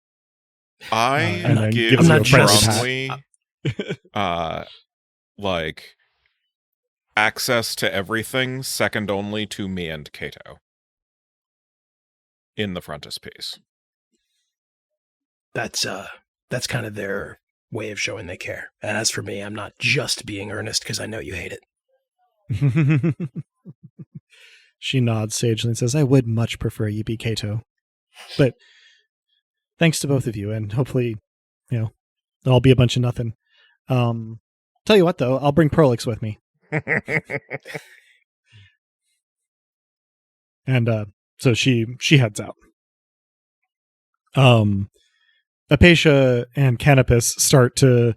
I give I'm not Bronwy access to everything second only to me and Kato in the frontispiece. That's kind of their way of showing they care. And as for me, I'm not just being earnest because I know you hate it. She nods sagely and says, "I would much prefer you be Kato. But thanks to both of you, and hopefully, there'll be a bunch of nothing. Tell you what, though, I'll bring Prolix with me." And so she heads out. Apatia and Canopus start to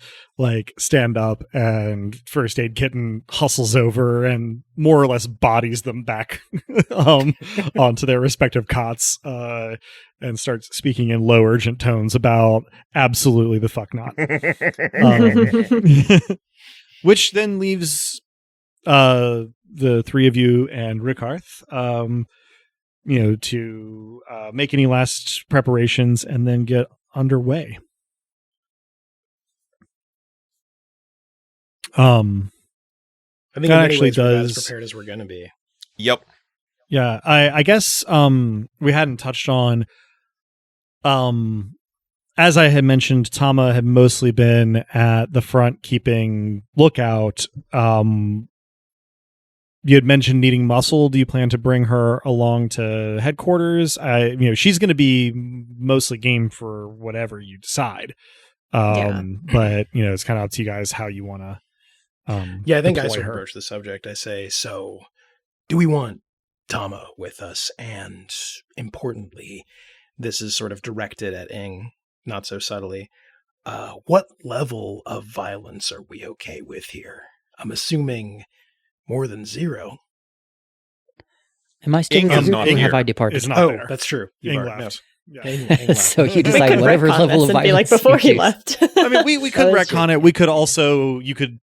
stand up, and First Aid Kitten hustles over and more or less bodies them back onto their respective cots, and starts speaking in low urgent tones about absolutely the fuck not. Which then leaves the three of you and Rikarth to make any last preparations and then get underway. I think in many actually ways we're not as does prepared as we're going to be. Yep. Yeah, I guess we hadn't touched on, as I had mentioned, Tama had mostly been at the front keeping lookout. You had mentioned needing muscle. Do you plan to bring her along to headquarters? She's going to be mostly game for whatever you decide. But it's kind of up to you guys how you want to. I think I deploy sort of her. broach the subject. I say, so do we want Tama with us? And importantly, this is sort of directed at Ing, not so subtly. What level of violence are we okay with here? I'm assuming more than 0. Am I still Ing in the is group not or here. have I departed? Is not there. That's true. You Ing are. left. No. Yeah. Ing left. So you We decide could whatever retcon level this of and be like violence before you he choose. left. I mean, we could That is retcon it. We could also, you could,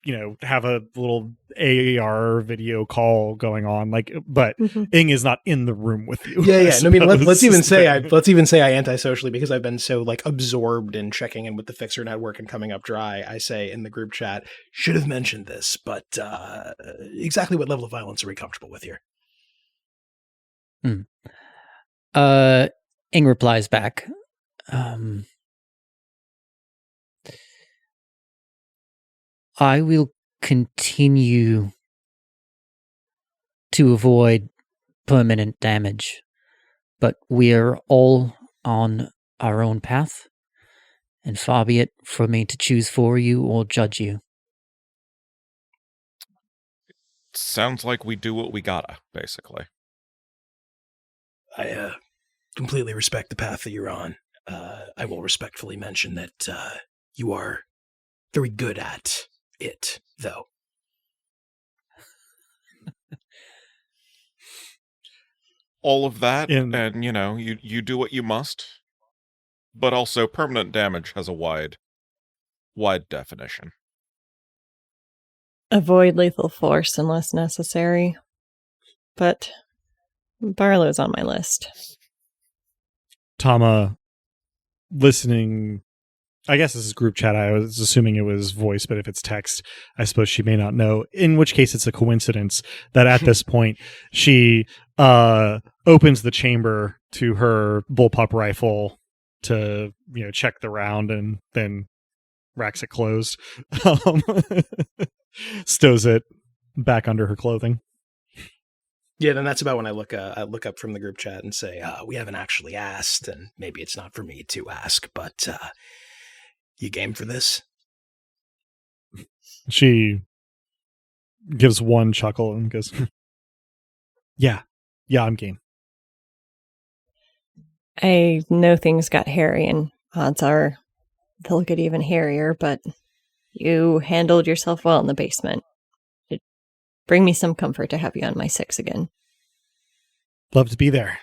have a little AAR video call going on, but Ing is not in the room with you. Yeah. No, I mean, let's even say I I antisocially, because I've been so absorbed in checking in with the Fixer network and coming up dry. I say in the group chat, should have mentioned this, but exactly what level of violence are we comfortable with here? Ing replies back. I will continue to avoid permanent damage. But we're all on our own path, and far be it for me to choose for you or judge you. Sounds like we do what we gotta, basically. I completely respect the path that you're on. I will respectfully mention that you are very good at it, though. All of that, and, you do what you must, but also permanent damage has a wide definition. Avoid lethal force unless necessary. But Barlow's on my list. Tama, listening, I guess this is group chat. I was assuming it was voice, but if it's text, I suppose she may not know, in which case it's a coincidence that at this point she opens the chamber to her bullpup rifle to check the round and then racks it closed. Stows it back under her clothing. Yeah, then that's about when I look up from the group chat and say, we haven't actually asked, and maybe it's not for me to ask, but you game for this? She gives one chuckle and goes, yeah, I'm game. I know things got hairy, and odds are they'll get even hairier, but you handled yourself well in the basement. It'd bring me some comfort to have you on my 6 again. Love to be there.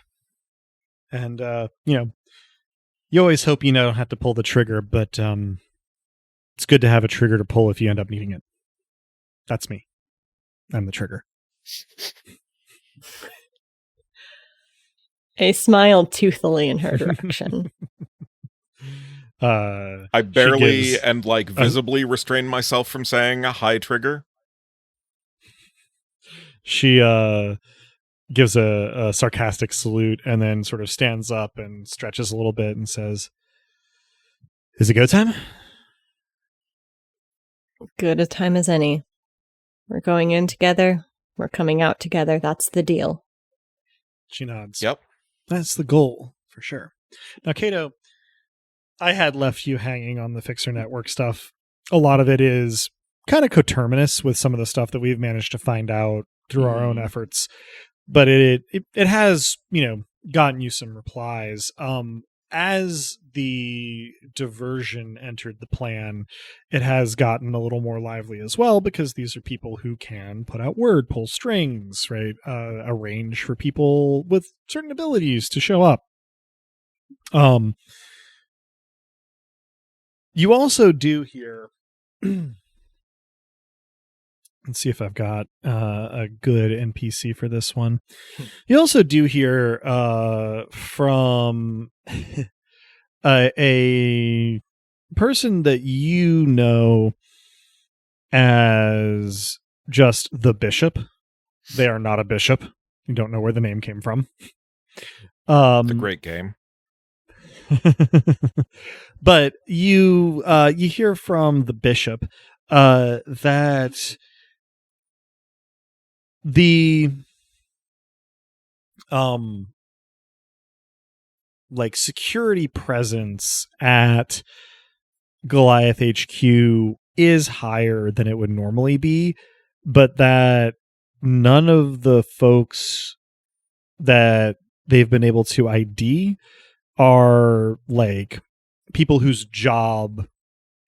And, you always hope you don't have to pull the trigger, but it's good to have a trigger to pull if you end up needing it. That's me. I'm the trigger. I smiled toothily in her direction. I barely and visibly restrain myself from saying a high trigger. She gives a sarcastic salute and then sort of stands up and stretches a little bit and says, "Is it go time?" Good a time as any. We're going in together. We're coming out together. That's the deal. She nods. Yep. That's the goal, for sure. Now, Cato, I had left you hanging on the Fixer Network stuff. A lot of it is kind of coterminous with some of the stuff that we've managed to find out through our own efforts. But it has, gotten you some replies. As the diversion entered the plan, it has gotten a little more lively as well, because these are people who can put out word, pull strings, right? Arrange for people with certain abilities to show up. You also do hear, let's see if I've got a good NPC for this one. You also do hear from a person that you know as just the bishop. They are not a bishop. You don't know where the name came from. It's a great game. But you hear from the bishop that the security presence at Goliath HQ is higher than it would normally be, but that none of the folks that they've been able to ID are people whose job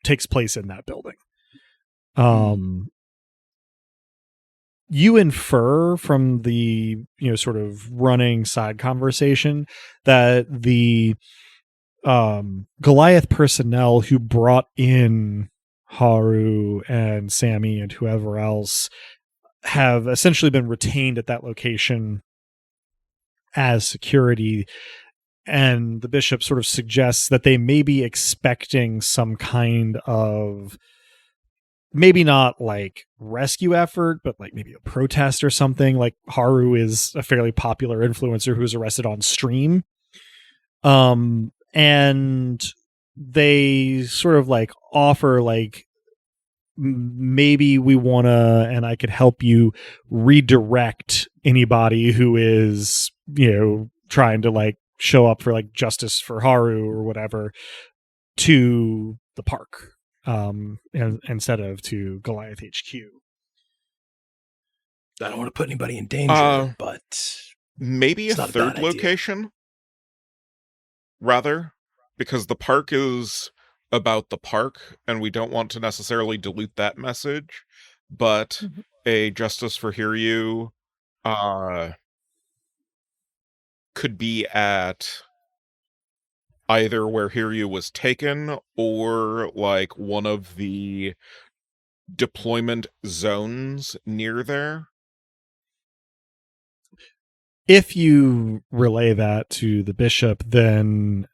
takes place in that building. You infer from the sort of running side conversation that the Goliath personnel who brought in Haru and Sammy and whoever else have essentially been retained at that location as security. And the bishop sort of suggests that they may be expecting some kind of, maybe not rescue effort, but maybe a protest or something. Haru is a fairly popular influencer who was arrested on stream. And they sort of offer maybe we want to, and I could help you redirect anybody who is, trying to like show up for like justice for Haru or whatever to the park, instead of to Goliath HQ. I don't want to put anybody in danger, but maybe a third location, rather, because the park is about the park, and we don't want to necessarily dilute that message. But a Justice for Hiryu could be at either where Hiryu was taken or like one of the deployment zones near there. If you relay that to the bishop, then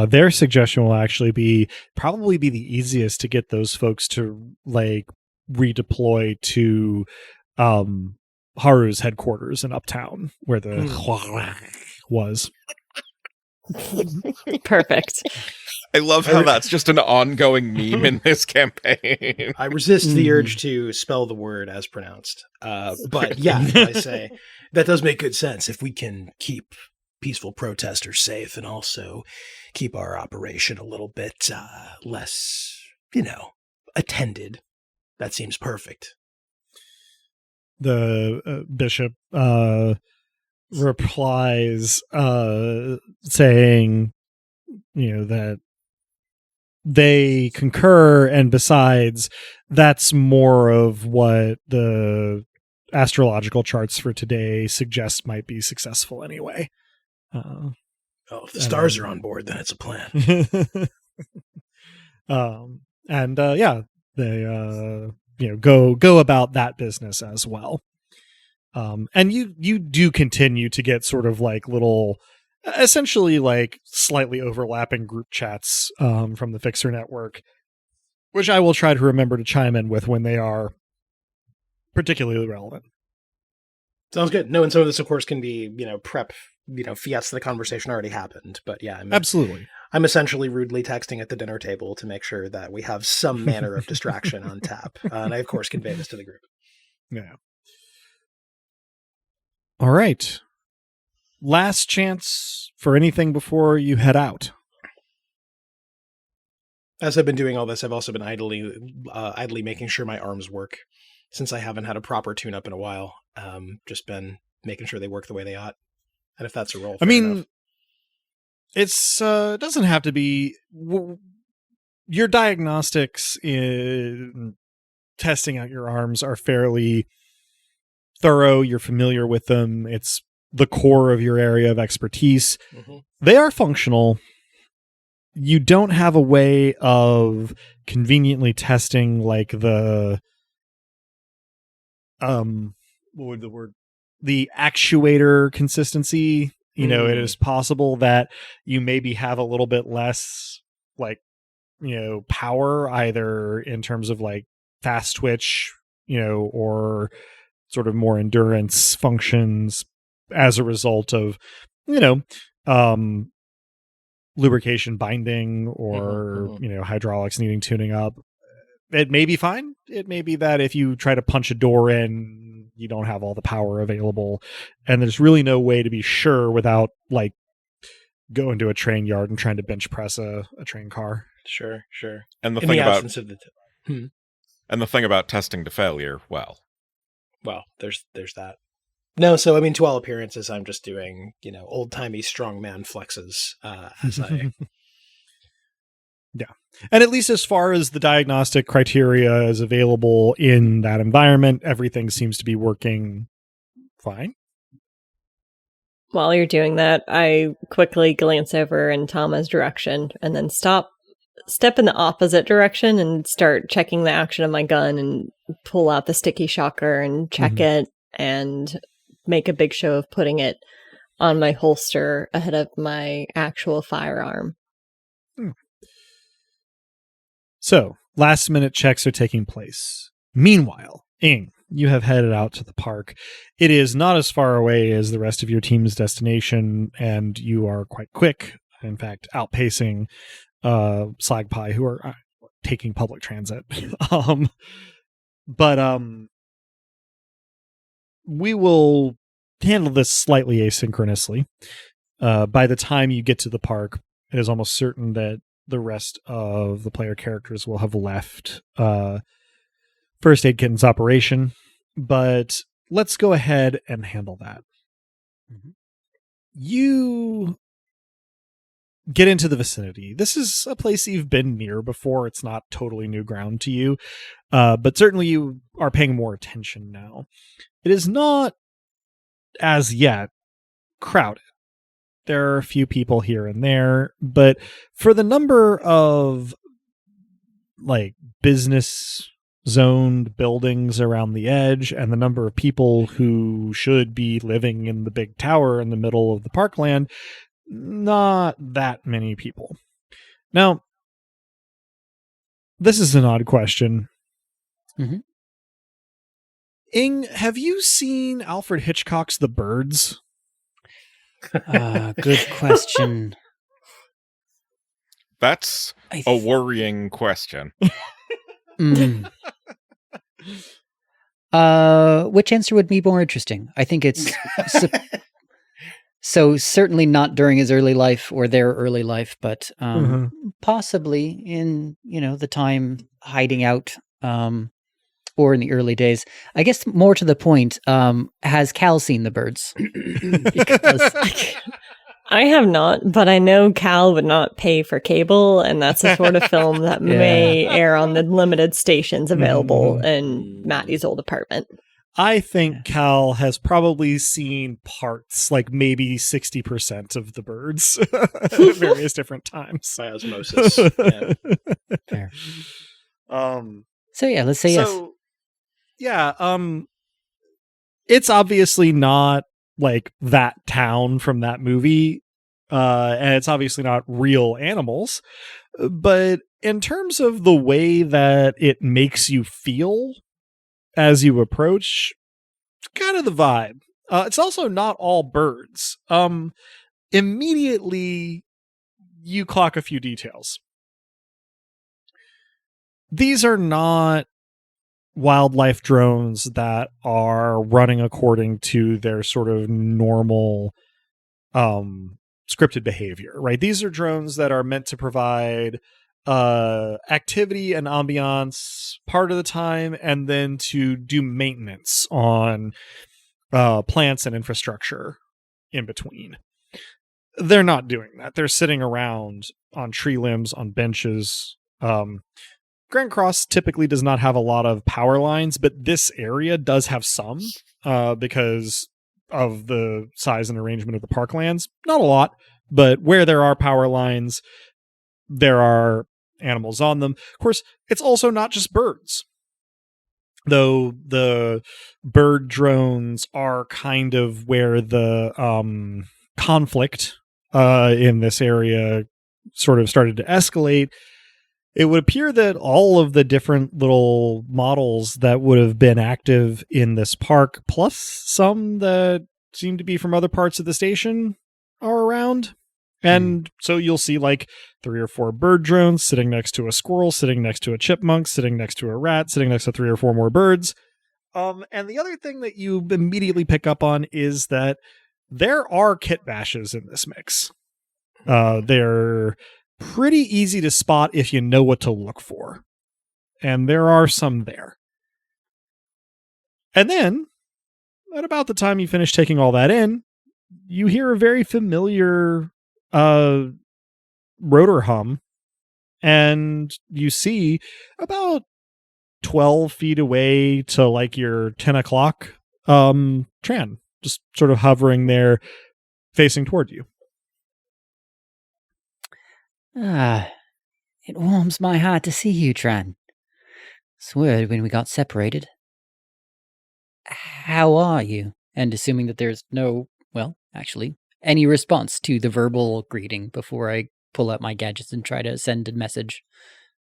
their suggestion will actually probably be the easiest to get those folks to like redeploy to Haru's headquarters in Uptown, where the was. Perfect. I love how that's just an ongoing meme in this campaign. I resist the urge to spell the word as pronounced. But yeah, I say that does make good sense. If we can keep peaceful protesters safe and also keep our operation a little bit less, attended, that seems perfect. The bishop replies saying, that they concur, and besides, that's more of what the astrological charts for today suggest might be successful anyway. If the stars are on board, then it's a plan. They go about that business as well. And you do continue to get sort of like little, essentially like slightly overlapping group chats from the Fixer Network, which I will try to remember to chime in with when they are particularly relevant. Sounds good. No, and some of this, of course, can be, prep, fiats the conversation already happened. But yeah, absolutely. I'm essentially rudely texting at the dinner table to make sure that we have some manner of distraction on tap. And I, of course, convey this to the group. Yeah. All right. Last chance for anything before you head out. As I've been doing all this, I've also been idly making sure my arms work, since I haven't had a proper tune-up in a while. Just been making sure they work the way they ought. And if that's a roll, enough. It's doesn't have to be. Your diagnostics in testing out your arms are fairly thorough. You're familiar with them. It's the core of your area of expertise. Mm-hmm. They are functional. You don't have a way of conveniently testing like the the actuator consistency. It is possible that you maybe have a little bit less power, either in terms of like fast twitch, or sort of more endurance functions as a result of, lubrication binding or, hydraulics needing tuning up. It may be fine. It may be that if you try to punch a door in, you don't have all the power available, and there's really no way to be sure without like going to a train yard and trying to bench press a train car. Sure. And the thing about and the thing about testing to failure, well, there's that. No, so I mean, to all appearances, I'm just doing old-timey strongman flexes as I. Yeah. And at least as far as the diagnostic criteria is available in that environment, everything seems to be working fine. While you're doing that, I quickly glance over in Tama's direction and then step in the opposite direction and start checking the action of my gun and pull out the sticky shocker and check it and make a big show of putting it on my holster ahead of my actual firearm. So, last-minute checks are taking place. Meanwhile, Ing, you have headed out to the park. It is not as far away as the rest of your team's destination, and you are quite quick, in fact, outpacing Slag Pie, who are taking public transit. But we will handle this slightly asynchronously. By the time you get to the park, it is almost certain that the rest of the player characters will have left First Aid Kitten's operation, but let's go ahead and handle that. Mhm. You get into the vicinity. This is a place you've been near before. It's not totally new ground to you, but certainly you are paying more attention now. It is not, as yet, crowded. There are a few people here and there, but for the number of business zoned buildings around the edge and the number of people who should be living in the big tower in the middle of the parkland, not that many people. Now, this is an odd question. Mm-hmm. Ing, have you seen Alfred Hitchcock's The Birds? Good question. That's a worrying question. Which answer would be more interesting? I think it's so certainly not during his early life or their early life, but possibly in the time hiding out, or in the early days. I guess more to the point, has Cal seen The Birds? Because I have not, but I know Cal would not pay for cable, and that's the sort of film that may air on the limited stations available in Maddie's old apartment. I think Cal has probably seen parts, like maybe 60% of The Birds at various different times. By osmosis. Yeah. fair. So yeah, let's say yes. Yeah, it's obviously not like that town from that movie, and it's obviously not real animals, but in terms of the way that it makes you feel as you approach, it's kind of the vibe. It's also not all birds. Immediately you clock a few details. These are not wildlife drones that are running according to their sort of normal scripted behavior, right? These are drones that are meant to provide activity and ambiance part of the time, and then to do maintenance on plants and infrastructure in between. They're not doing that. They're sitting around on tree limbs, on benches. Grand Cross typically does not have a lot of power lines, but this area does have some because of the size and arrangement of the parklands. Not a lot, but where there are power lines, there are animals on them. Of course, it's also not just birds, though the bird drones are kind of where the conflict in this area sort of started to escalate. It would appear that all of the different little models that would have been active in this park, plus some that seem to be from other parts of the station, are around. And so you'll see like 3 or 4 bird drones sitting next to a squirrel, sitting next to a chipmunk, sitting next to a rat, sitting next to 3 or 4 more birds. And the other thing that you immediately pick up on is that there are kit bashes in this mix. They're pretty easy to spot if you know what to look for. And there are some there. And then, at about the time you finish taking all that in, you hear a very familiar rotor hum, and you see about 12 feet away to like your 10 o'clock Tran, just sort of hovering there, facing toward you. It warms my heart to see you, Tran. Swear when we got separated. How are you? And assuming that there's no, well, actually, any response to the verbal greeting before I pull out my gadgets and try to send a message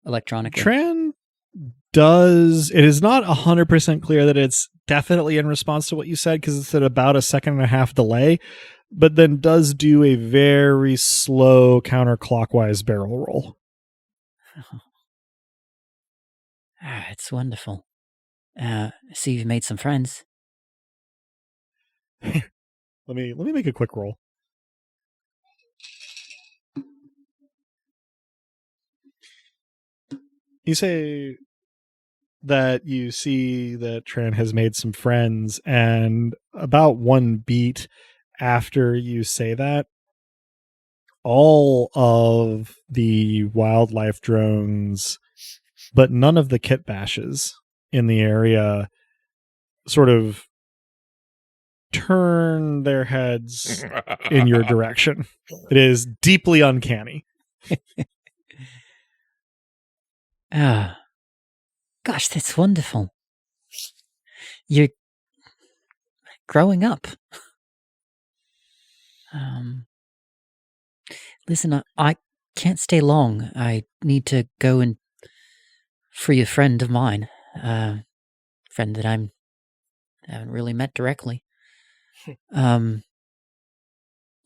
electronically. Tran does. It is not 100% clear that it's definitely in response to what you said, because it's at about a 1.5 second delay, but then does do a very slow counterclockwise barrel roll. It's wonderful. See, you've made some friends. Let me make a quick roll. You say that you see that Tran has made some friends, and about one beat after you say that, all of the wildlife drones, but none of the kit bashes in the area sort of turn their heads in your direction. It is deeply uncanny. Gosh, that's wonderful. You're growing up. Listen, I can't stay long. I need to go and free a friend of mine. Friend that I haven't really met directly. You're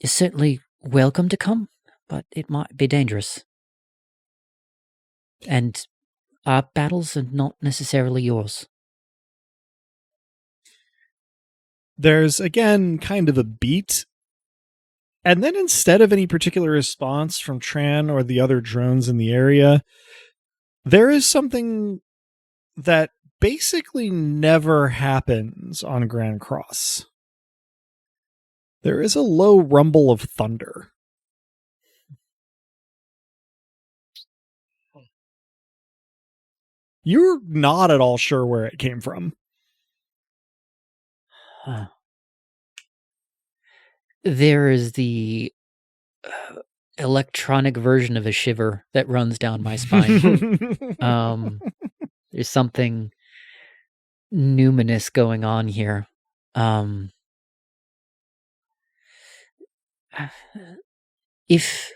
certainly welcome to come, but it might be dangerous. And our battles are not necessarily yours. There's, again, kind of a beat. And then instead of any particular response from Tran or the other drones in the area, there is something that basically never happens on Grand Cross. There is a low rumble of thunder. You're not at all sure where it came from. There is the electronic version of a shiver that runs down my spine. There's something numinous going on here. If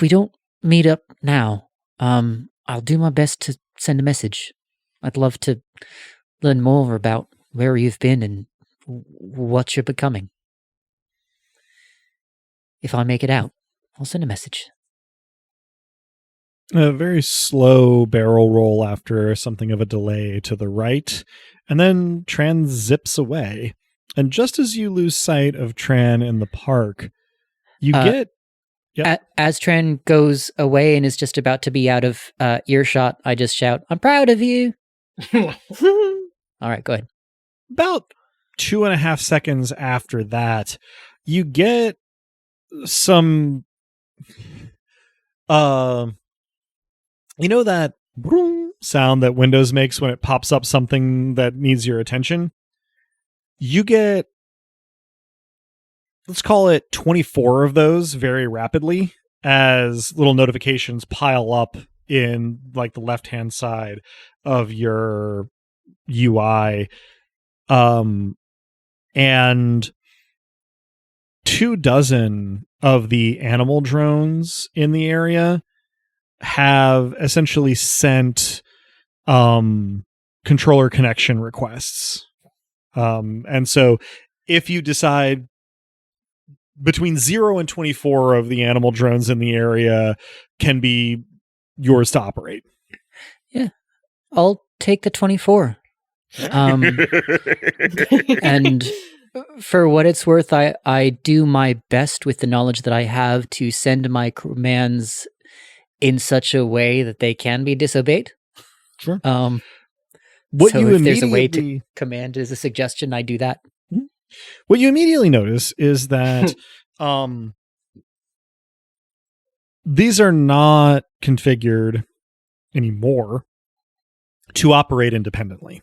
we don't meet up now, I'll do my best to send a message. I'd love to learn more about where you've been and what you're becoming. If I make it out, I'll send a message. A very slow barrel roll after something of a delay to the right, and then Tran zips away. And just as you lose sight of Tran in the park, you get... Yep. As Tran goes away and is just about to be out of earshot, I just shout, "I'm proud of you." All right, go ahead. About 2.5 seconds after that, you get some... you know that boom sound that Windows makes when it pops up something that needs your attention? You get, let's call it 24 of those very rapidly as little notifications pile up in like the left-hand side of your UI. And 24 of the animal drones in the area have essentially sent controller connection requests. And so if you decide between 0 and 24 of the animal drones in the area can be yours to operate. Yeah, I'll take the 24. And for what it's worth, I do my best with the knowledge that I have to send my commands in such a way that they can be disobeyed. Sure. What so if there's a way to command as a suggestion, I do that. What you immediately notice is that these are not configured anymore to operate independently.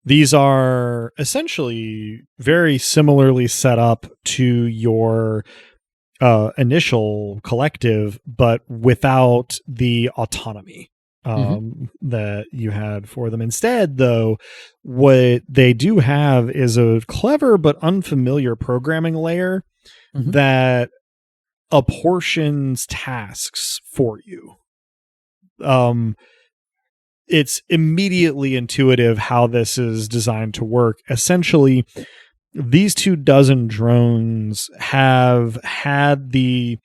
These are essentially very similarly set up to your initial collective, but without the autonomy that you had for them. Instead, though, what they do have is a clever but unfamiliar programming layer that apportions tasks for you. It's immediately intuitive how this is designed to work. Essentially, these 24 drones have had the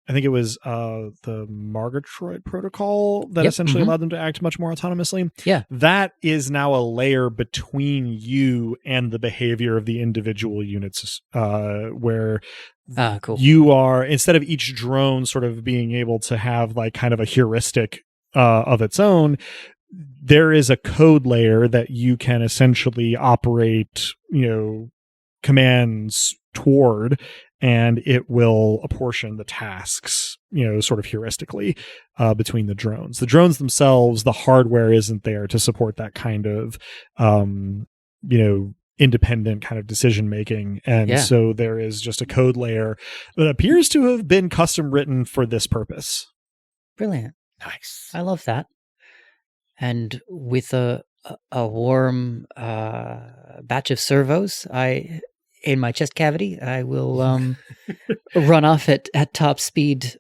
I think it was the Margatroyd protocol that Yep, essentially mhm. allowed them to act much more autonomously. Yeah. That is now a layer between you and the behavior of the individual units, where Cool. you are, instead of each drone sort of being able to have like kind of a heuristic of its own, there is a code layer that you can essentially operate, commands toward, and it will apportion the tasks, sort of heuristically between the drones. The drones themselves, the hardware isn't there to support that kind of, independent kind of decision making. And Yeah. so there is just a code layer that appears to have been custom written for this purpose. Brilliant. Nice. I love that. And with a warm batch of servos, in my chest cavity, I will run off at top speed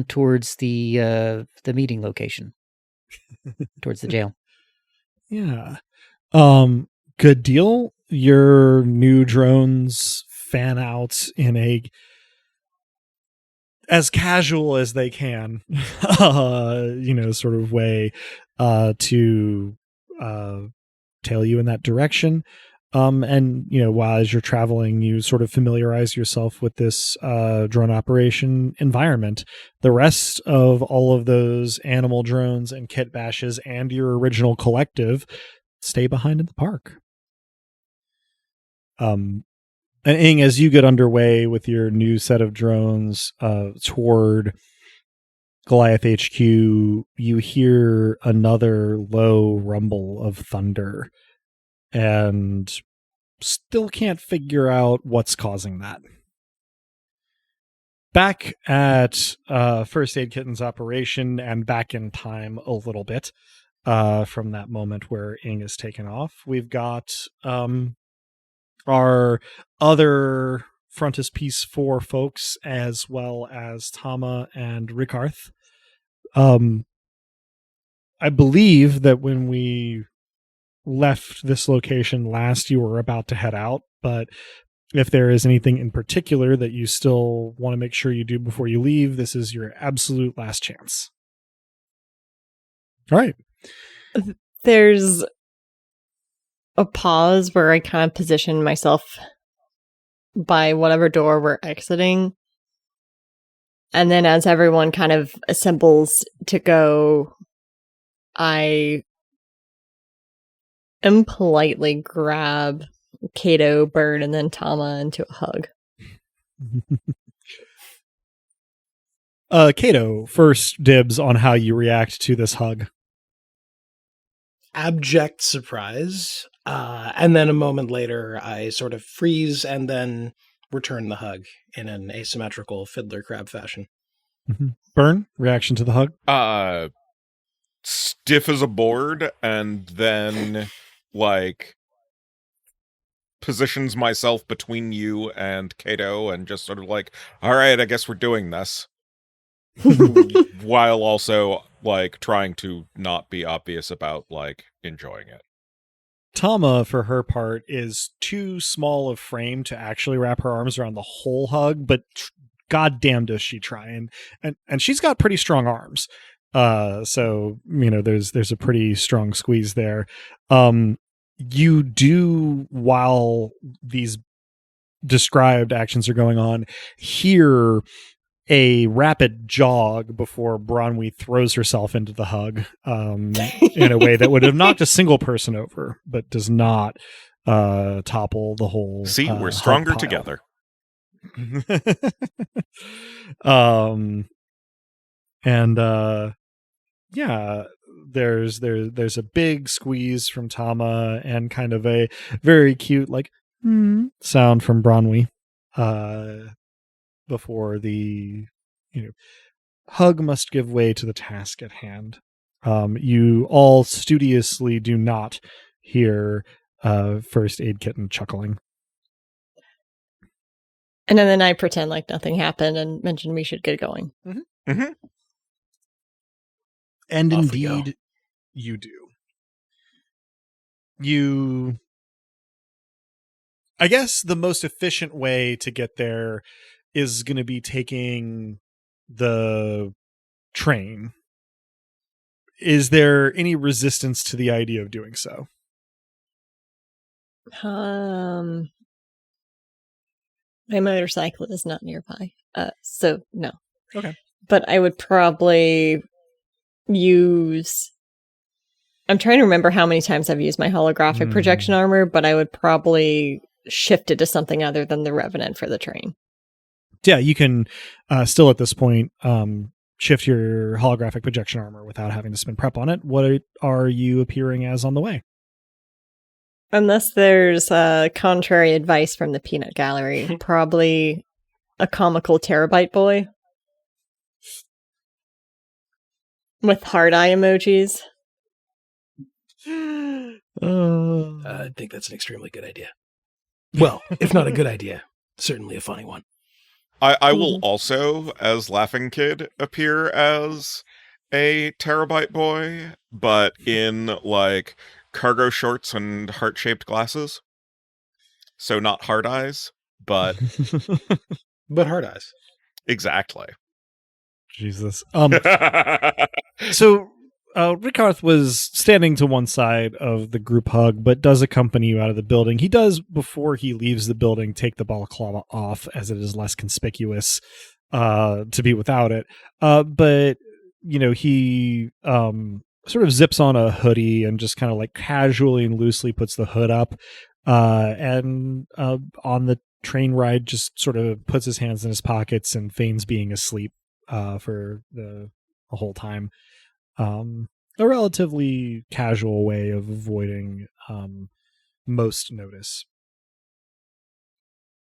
towards the meeting location, towards the jail. Yeah. Good deal. Your new drones fan out in a as casual as they can, sort of way to tail you in that direction. And while as you're traveling, you sort of familiarize yourself with this drone operation environment. The rest of all of those animal drones and kit bashes and your original collective stay behind in the park. And Ing, as you get underway with your new set of drones toward Goliath HQ, you hear another low rumble of thunder and still can't figure out what's causing that. Back at First Aid Kitten's operation and back in time a little bit from that moment where Ing is taken off, we've got our other Frontispiece Four folks, as well as Tama and Rickarth. I believe that when we left this location last, you were about to head out, but if there is anything in particular that you still want to make sure you do before you leave, this is your absolute last chance. All right. There's a pause where I kind of position myself by whatever door we're exiting. And then as everyone kind of assembles to go, I politely grab Kato, Bird, and then Tama into a hug. Kato, first dibs on how you react to this hug. Abject surprise. And then a moment later, I sort of freeze and then return the hug in an asymmetrical fiddler crab fashion. Mm-hmm. Burn, reaction to the hug? Stiff as a board, and then, positions myself between you and Kato and just sort of all right, I guess we're doing this. While also, trying to not be obvious about, enjoying it. Tama, for her part, is too small of frame to actually wrap her arms around the whole hug, but goddamn does she try. And she's got pretty strong arms. So, there's a pretty strong squeeze there. You do, while these described actions are going on, hear a rapid jog before Bronwyn throws herself into the hug in a way that would have knocked a single person over, but does not topple the whole. See, we're stronger together. Yeah, there's a big squeeze from Tama and kind of a very cute sound from Bronwyn before the hug must give way to the task at hand. You all studiously do not hear First Aid Kitten chuckling. And then I pretend like nothing happened and mention we should get going. Mm-hmm. Mm-hmm. And indeed, you do. I guess the most efficient way to get there is going to be taking the train, is there any resistance to the idea of doing so? My motorcycle is not nearby, so no. Okay. But I would probably use... I'm trying to remember how many times I've used my holographic projection armor, but I would probably shift it to something other than the Revenant for the train. Yeah, you can still at this point shift your holographic projection armor without having to spend prep on it. What are you appearing as on the way? Unless there's contrary advice from the peanut gallery, probably a comical terabyte boy with heart eye emojis. I think that's an extremely good idea. Well, if not a good idea, certainly a funny one. I will also, as Laughing Kid, appear as a terabyte boy, but in, like, cargo shorts and heart-shaped glasses. So not hard eyes, but... But hard eyes. Exactly. Jesus. So Rickarth was standing to one side of the group hug, but does accompany you out of the building. He does, before he leaves the building, take the balaclava off, as it is less conspicuous to be without it. But, you know, he sort of zips on a hoodie and just kind of like casually and loosely puts the hood up. And on the train ride, just sort of puts his hands in his pockets and feigns being asleep for the whole time. A relatively casual way of avoiding most notice.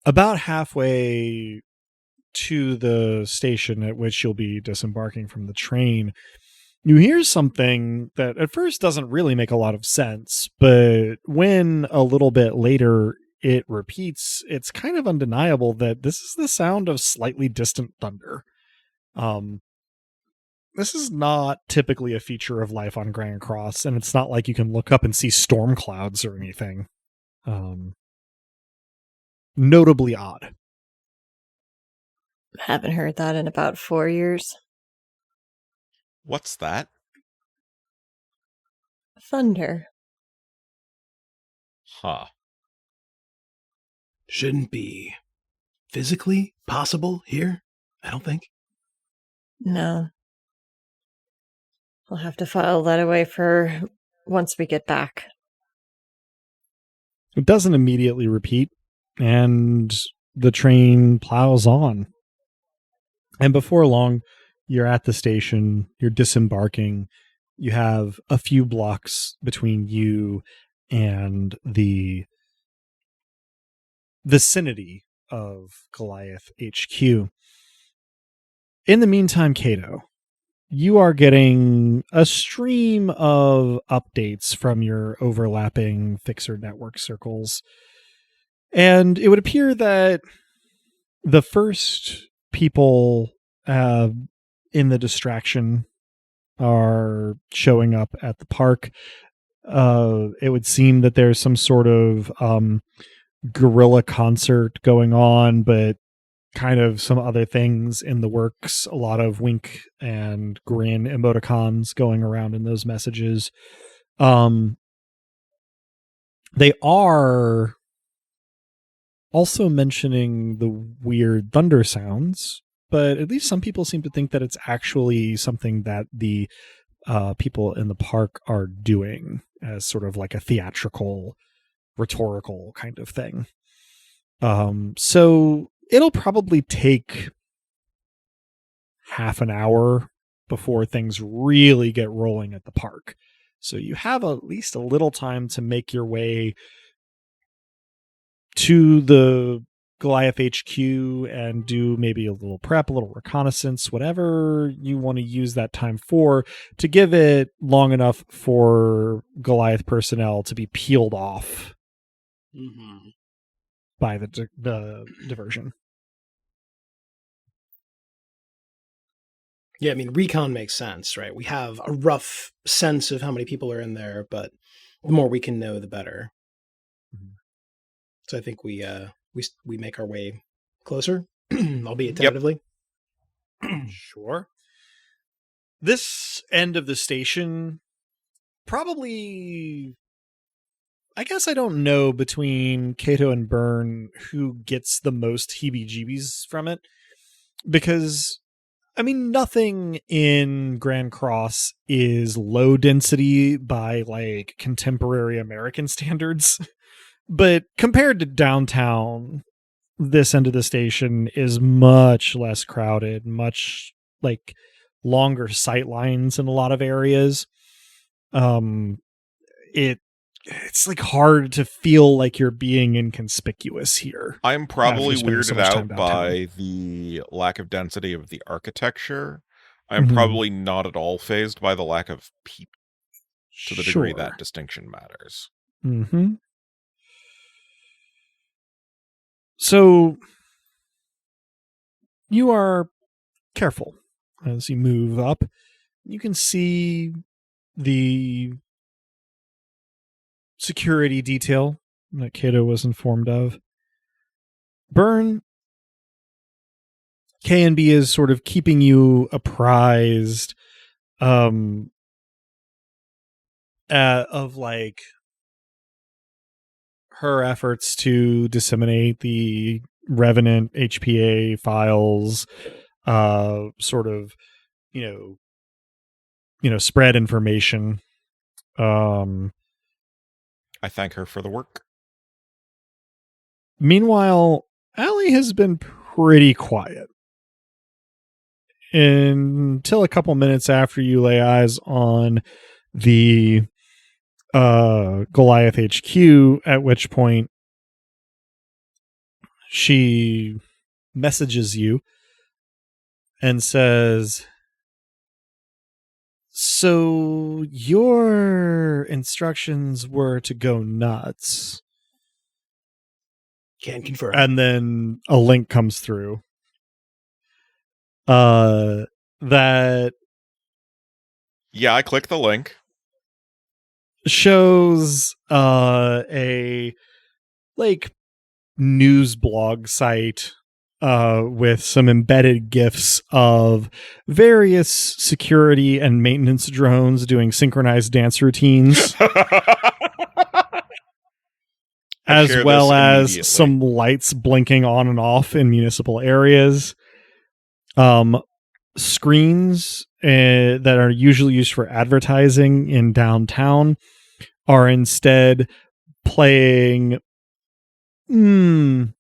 About halfway to the station at which you'll be disembarking from the train, you hear something that at first doesn't really make a lot of sense, but when a little bit later it repeats, it's kind of undeniable that this is the sound of slightly distant thunder. This is not typically a feature of life on Grand Cross, and it's not like you can look up and see storm clouds or anything. Notably odd. Haven't heard that in about 4 years. What's that? Thunder. Huh. Shouldn't be physically possible here, I don't think. No. We'll have to file that away for once we get back. It doesn't immediately repeat, and the train plows on. And before long, you're at the station, you're disembarking, you have a few blocks between you and the vicinity of Goliath HQ. In the meantime, Kato, you are getting a stream of updates from your overlapping Fixer network circles. And it would appear that the first people in the distraction are showing up at the park. It would seem that there's some sort of guerrilla concert going on, but kind of some other things in the works. A lot of wink and grin emoticons going around in those messages. They are also mentioning the weird thunder sounds, but at least some people seem to think that it's actually something that the people in the park are doing as sort of like a theatrical, rhetorical kind of thing. So it'll probably take half an hour before things really get rolling at the park. So you have at least a little time to make your way to the Goliath HQ and do maybe a little prep, a little reconnaissance, whatever you want to use that time for, to give it long enough for Goliath personnel to be peeled off by the diversion. Yeah, I mean, recon makes sense, right? We have a rough sense of how many people are in there, but the more we can know, the better. So I think we make our way closer, albeit tentatively. Sure. This end of the station, probably, I guess I don't know between Kato and Byrne who gets the most heebie-jeebies from it, because, I mean, nothing in Grand Cross is low density by, like, contemporary American standards, but compared to downtown, this end of the station is much less crowded, much, like, longer sight lines in a lot of areas. It's like hard to feel like you're being inconspicuous here. I'm probably spending so weirded much time out downtown. by the lack of density of the architecture. I'm Mhm. probably not at all fazed by the lack of people to the degree Sure. that distinction matters. Mm-hmm. So you are careful as you move up. You can see the security detail that Kato was informed of. Byrne, K&B is sort of keeping you apprised of like her efforts to disseminate the Revenant HPA files, sort of, spread information. I thank her for the work. Meanwhile, Allie has been pretty quiet until a couple minutes after you lay eyes on the Goliath HQ, at which point she messages you and says, "So your instructions were to go nuts." Can confirm. And then a link comes through that I click the link. shows a like news blog site with some embedded GIFs of various security and maintenance drones doing synchronized dance routines, as well as some lights blinking on and off in municipal areas. Screens that are usually used for advertising in downtown are instead playing the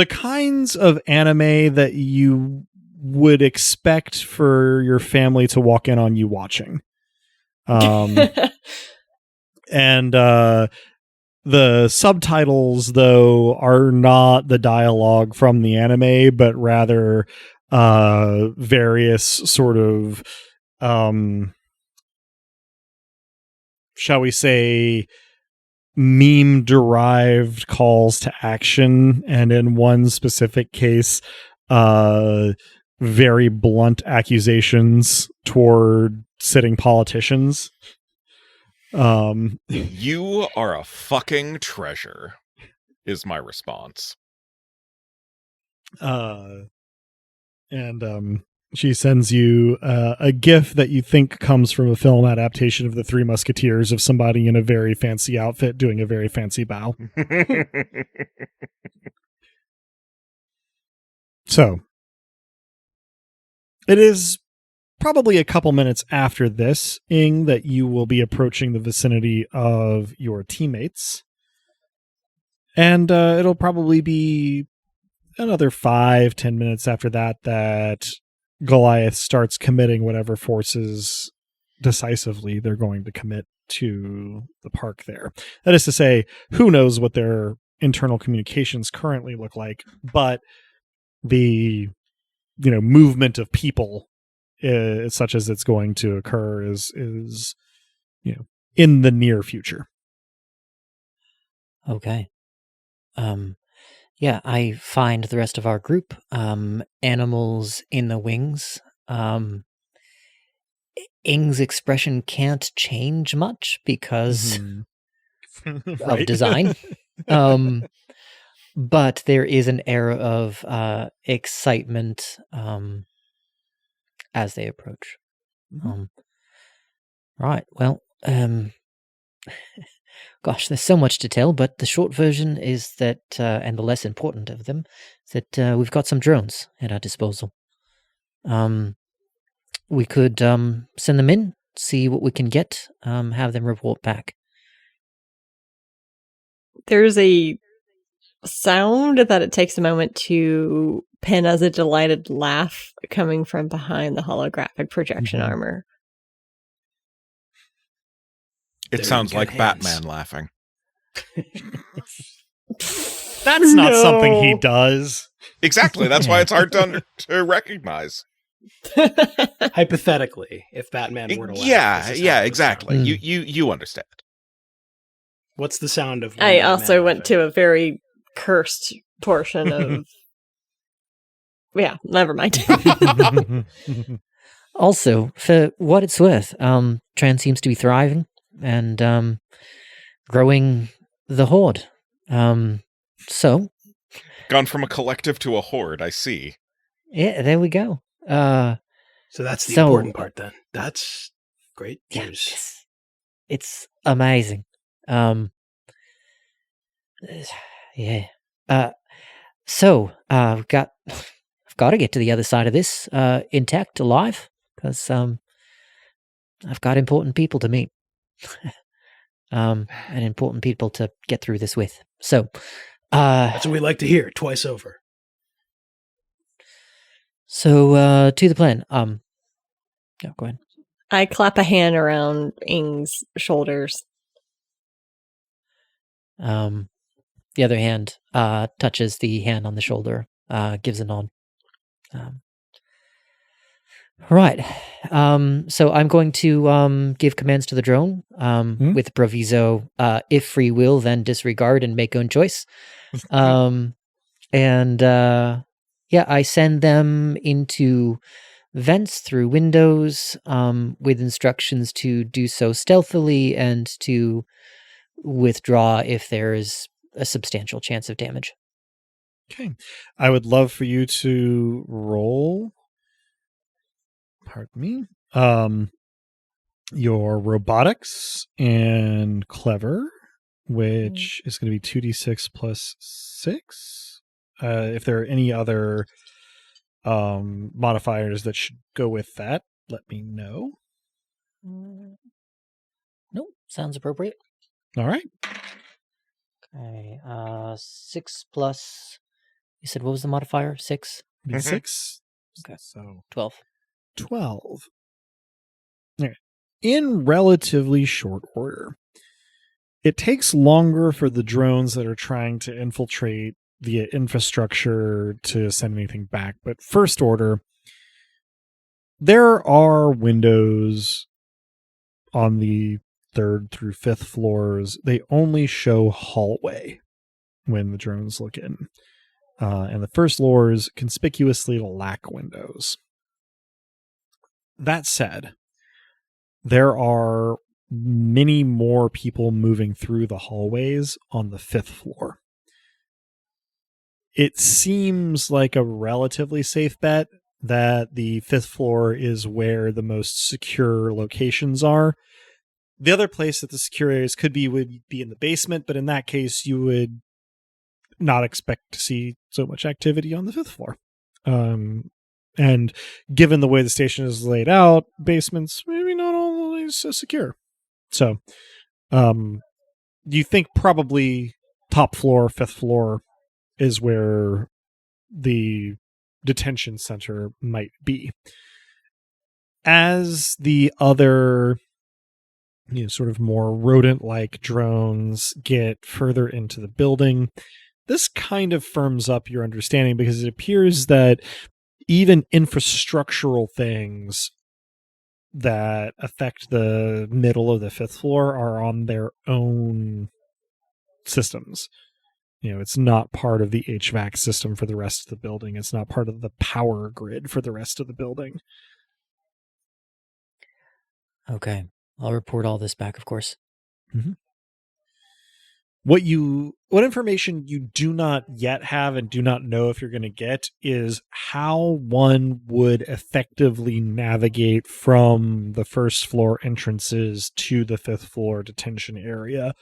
kinds of anime that you would expect for your family to walk in on you watching. And the subtitles, though, are not the dialogue from the anime, but rather various sort of, shall we say, meme-derived calls to action, and in one specific case, very blunt accusations toward sitting politicians. You are a fucking treasure, is my response. And she sends you a GIF that you think comes from a film adaptation of The Three Musketeers of somebody in a very fancy outfit doing a very fancy bow. So, it is probably a couple minutes after this, Ing, that you will be approaching the vicinity of your teammates. And it'll probably be another 5-10 minutes after that Goliath starts committing whatever forces decisively they're going to commit to the park there. That is to say, who knows what their internal communications currently look like, but the movement of people such as it's going to occur is in the near future. Okay. Yeah, I find the rest of our group, animals in the wings. Ing's expression can't change much because Right. of design. but there is an air of excitement as they approach. Right, well, gosh, there's so much to tell, but the short version is that, and the less important of them, is that we've got some drones at our disposal. We could send them in, see what we can get, have them report back. There's a sound that it takes a moment to pin as a delighted laugh coming from behind the holographic projection armor. It sounds like Batman laughing. That's not something he does. Exactly. That's why it's hard to recognize. Hypothetically, if Batman were to laugh. Yeah, exactly. You understand. What's the sound of? I also went to a very cursed portion of. Yeah, never mind. Also, for what it's worth, Tran seems to be thriving and growing the horde. So, gone from a collective to a horde. I see. Yeah, there we go. So that's the important part then. That's great news. It's amazing. Yeah. So I've got to get to the other side of this intact, alive, because I've got important people to meet, and important people to get through this with. So that's what we like to hear twice over. So to the plan. Yeah, go ahead. I clap a hand around Ing's shoulders. The other hand touches the hand on the shoulder, gives a nod. Right. So I'm going to give commands to the drone with proviso, if free will, then disregard and make own choice. Yeah, I send them into vents through windows with instructions to do so stealthily and to withdraw if there is a substantial chance of damage. Okay. I would love for you to roll, pardon me, your robotics and clever, which is going to be 2d6 plus 6. If there are any other modifiers that should go with that, let me know. Nope, sounds appropriate. All right. Okay, 6 plus, you said what was the modifier? 6? 6. Okay. So 12. 12. Okay. In relatively short order. It takes longer for the drones that are trying to infiltrate the infrastructure to send anything back, but first order, there are windows on the 3rd through 5th floors. They only show hallway when the drones look in. And the first floors conspicuously lack windows. That said, there are many more people moving through the hallways on the 5th floor. It seems like a relatively safe bet that the 5th floor is where the most secure locations are. The other place that the secure areas could be would be in the basement, but in that case, you would not expect to see so much activity on the 5th floor. And given the way the station is laid out, basements maybe not always so secure. So, you think probably top floor, 5th floor is where the detention center might be. As the other, sort of more rodent-like drones get further into the building, this kind of firms up your understanding because it appears that even infrastructural things that affect the middle of the 5th floor are on their own systems. It's not part of the HVAC system for the rest of the building. It's not part of the power grid for the rest of the building. Okay. I'll report all this back, of course. Mm-hmm. What information you do not yet have and do not know if you're going to get is how one would effectively navigate from the first floor entrances to the 5th floor detention area.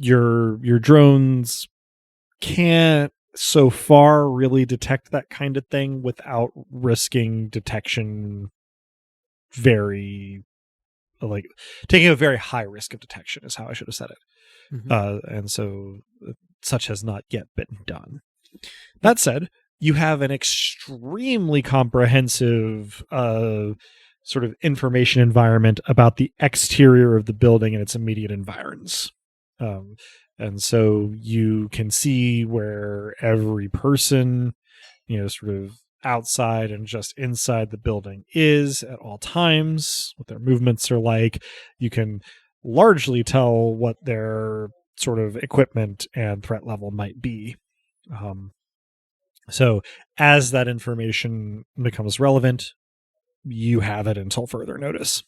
Your drones can't so far really detect that kind of thing without risking detection taking a very high risk of detection is how I should have said it. And so such has not yet been done. That said, you have an extremely comprehensive sort of information environment about the exterior of the building and its immediate environs. And so you can see where every person, sort of outside and just inside the building is at all times, what their movements are like. You can largely tell what their sort of equipment and threat level might be. So as that information becomes relevant, you have it until further notice.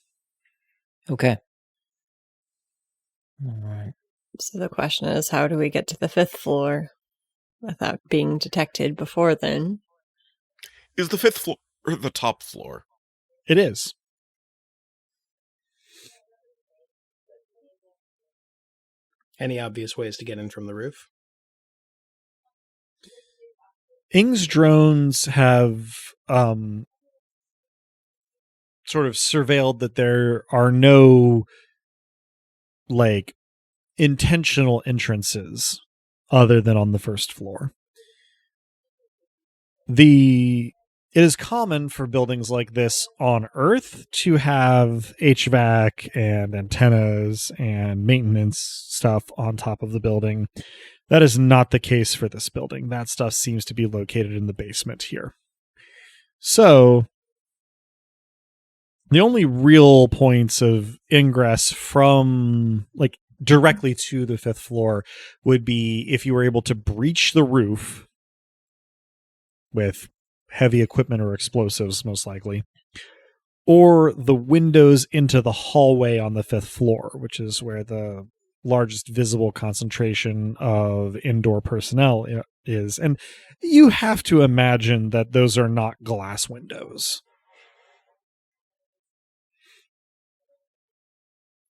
Okay. All right. So the question is, how do we get to the 5th floor without being detected before then? Is the 5th floor or the top floor? It is. Any obvious ways to get in from the roof? Ing's drones have sort of surveilled that there are no intentional entrances other than on the 1st floor. It is common for buildings like this on Earth to have HVAC and antennas and maintenance stuff on top of the building. That is not the case for this building. That stuff seems to be located in the basement here. So the only real points of ingress from directly to the 5th floor would be if you were able to breach the roof with heavy equipment or explosives, most likely, or the windows into the hallway on the 5th floor, which is where the largest visible concentration of indoor personnel is. And you have to imagine that those are not glass windows.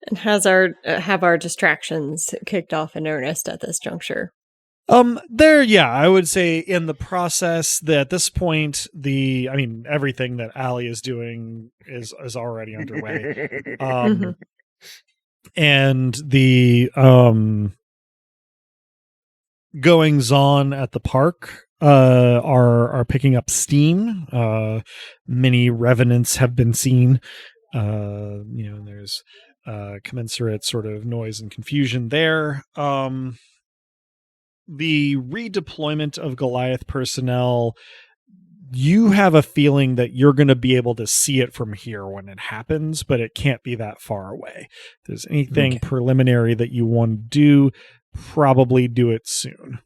And have our distractions kicked off in earnest at this juncture? I would say in the process that at this point, everything that Allie is doing is already underway. And the goings on at the park are picking up steam. Many revenants have been seen. There's commensurate sort of noise and confusion there. The redeployment of Goliath personnel, you have a feeling that you're going to be able to see it from here when it happens, but it can't be that far away. If there's anything preliminary that you want to do, probably do it soon.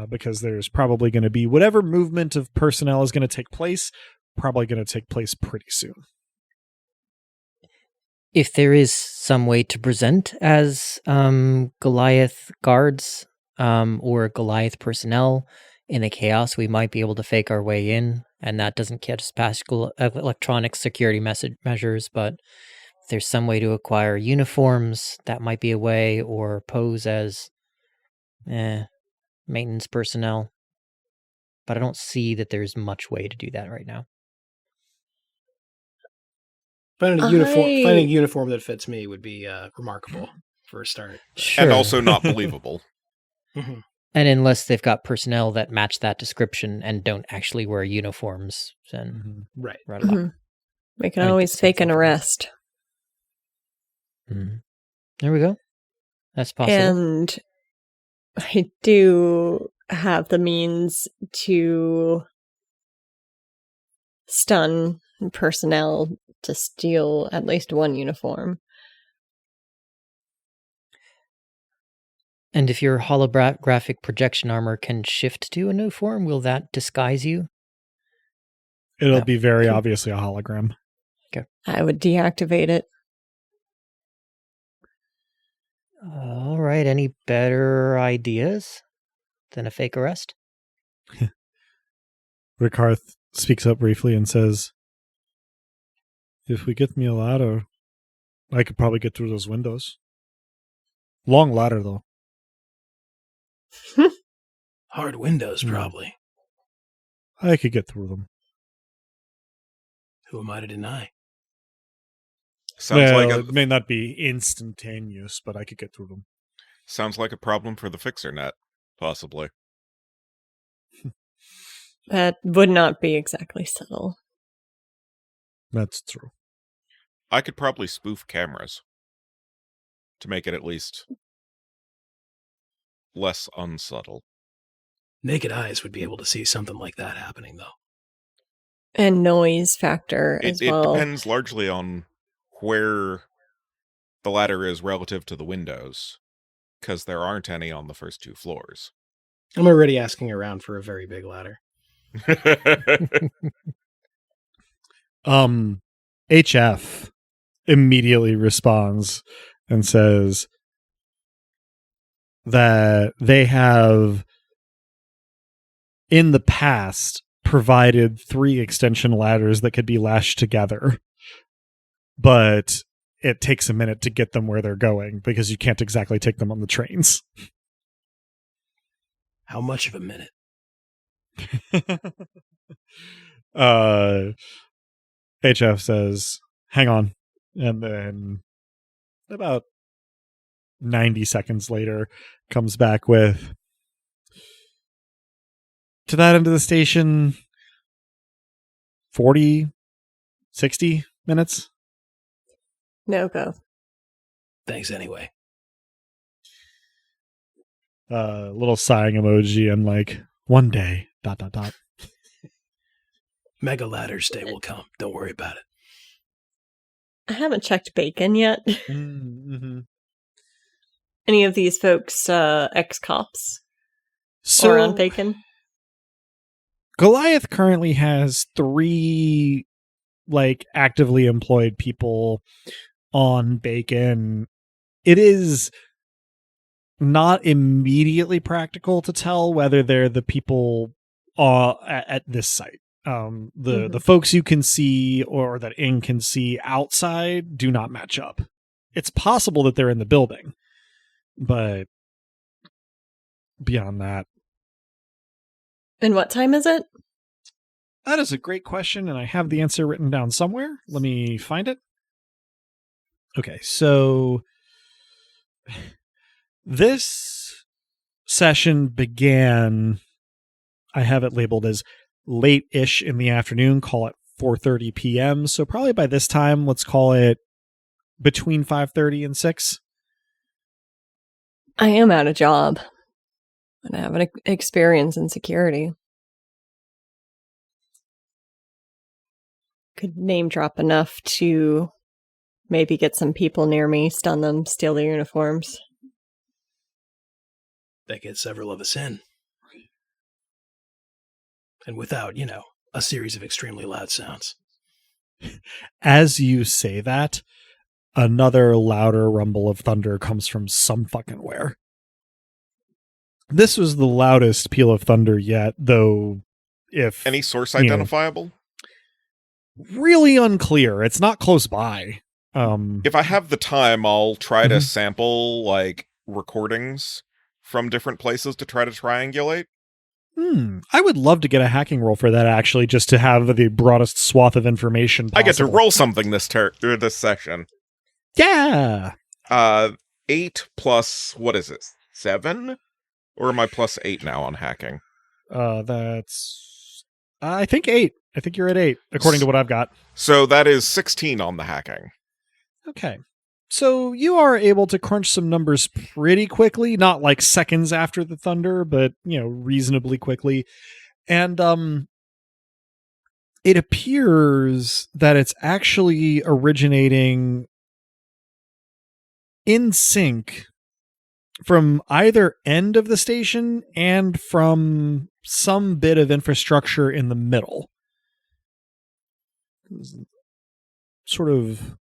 Because there's probably going to be whatever movement of personnel is going to take place, probably going to take place pretty soon. If there is some way to present as Goliath guards or Goliath personnel in the chaos, we might be able to fake our way in, and that doesn't get us past electronic security measures, but if there's some way to acquire uniforms, that might be a way, or pose as maintenance personnel. But I don't see that there's much way to do that right now. Finding a uniform that fits me would be remarkable for a start. Sure. And also not believable. Mm-hmm. And unless they've got personnel that match that description and don't actually wear uniforms, then right. We can always fake an arrest. Mm-hmm. There we go. That's possible. And I do have the means to stun personnel to steal at least one uniform. And if your holographic projection armor can shift to a new form, will that disguise you? It'll be very obviously a hologram. Okay. I would deactivate it. All right, any better ideas than a fake arrest? Rikarth speaks up briefly and says, if we get me a ladder, I could probably get through those windows. Long ladder, though. Hard windows, probably. I could get through them. Who am I to deny? Sounds well, like it may not be instantaneous, but I could get through them. Sounds like a problem for the fixer net, possibly. That would not be exactly subtle. That's true. I could probably spoof cameras to make it at least less unsubtle. Naked eyes would be able to see something like that happening, though. And noise factor as well. It depends largely on where the ladder is relative to the windows, because there aren't any on the first 2 floors. I'm already asking around for a very big ladder. HF immediately responds and says that they have in the past provided 3 extension ladders that could be lashed together, but it takes a minute to get them where they're going because you can't exactly take them on the trains. How much of a minute? HF says, hang on. And then about 90 seconds later comes back with, to that end of the station, 40, 60 minutes. No go. Thanks anyway. Little sighing emoji and like, one day, ... Mega ladder's day will come. Don't worry about it. I haven't checked Bacon yet. Mm-hmm. Any of these folks ex-cops? So, or on Bacon? Goliath currently has 3 like actively employed people on Bacon. It is not immediately practical to tell whether they're the people at this site. The folks you can see or that Ing can see outside do not match up. It's possible that they're in the building, but beyond that. And what time is it? That is a great question, and I have the answer written down somewhere. Let me find it. Okay, so this session began, I have it labeled as late-ish in the afternoon, call it 4:30 p.m. So probably by this time, let's call it between 5:30 and 6. I am out of job. And I have an experience in security. Could name drop enough to maybe get some people near me, stun them, steal their uniforms. That gets several of us in. And without, a series of extremely loud sounds. As you say that, another louder rumble of thunder comes from some fucking where. This was the loudest peal of thunder yet, though if... Any source identifiable? Really unclear. It's not close by. If I have the time, I'll try to sample, recordings from different places to try to triangulate. I would love to get a hacking roll for that, actually, just to have the broadest swath of information possible. I get to roll something this session. Yeah! 8 plus, what is it, 7? Or am I plus 8 now on hacking? That's... I think 8. I think you're at 8, according to what I've got. So that is 16 on the hacking. Okay. So you are able to crunch some numbers pretty quickly, not like seconds after the thunder, but, reasonably quickly. And it appears that it's actually originating in sync from either end of the station and from some bit of infrastructure in the middle. Sort of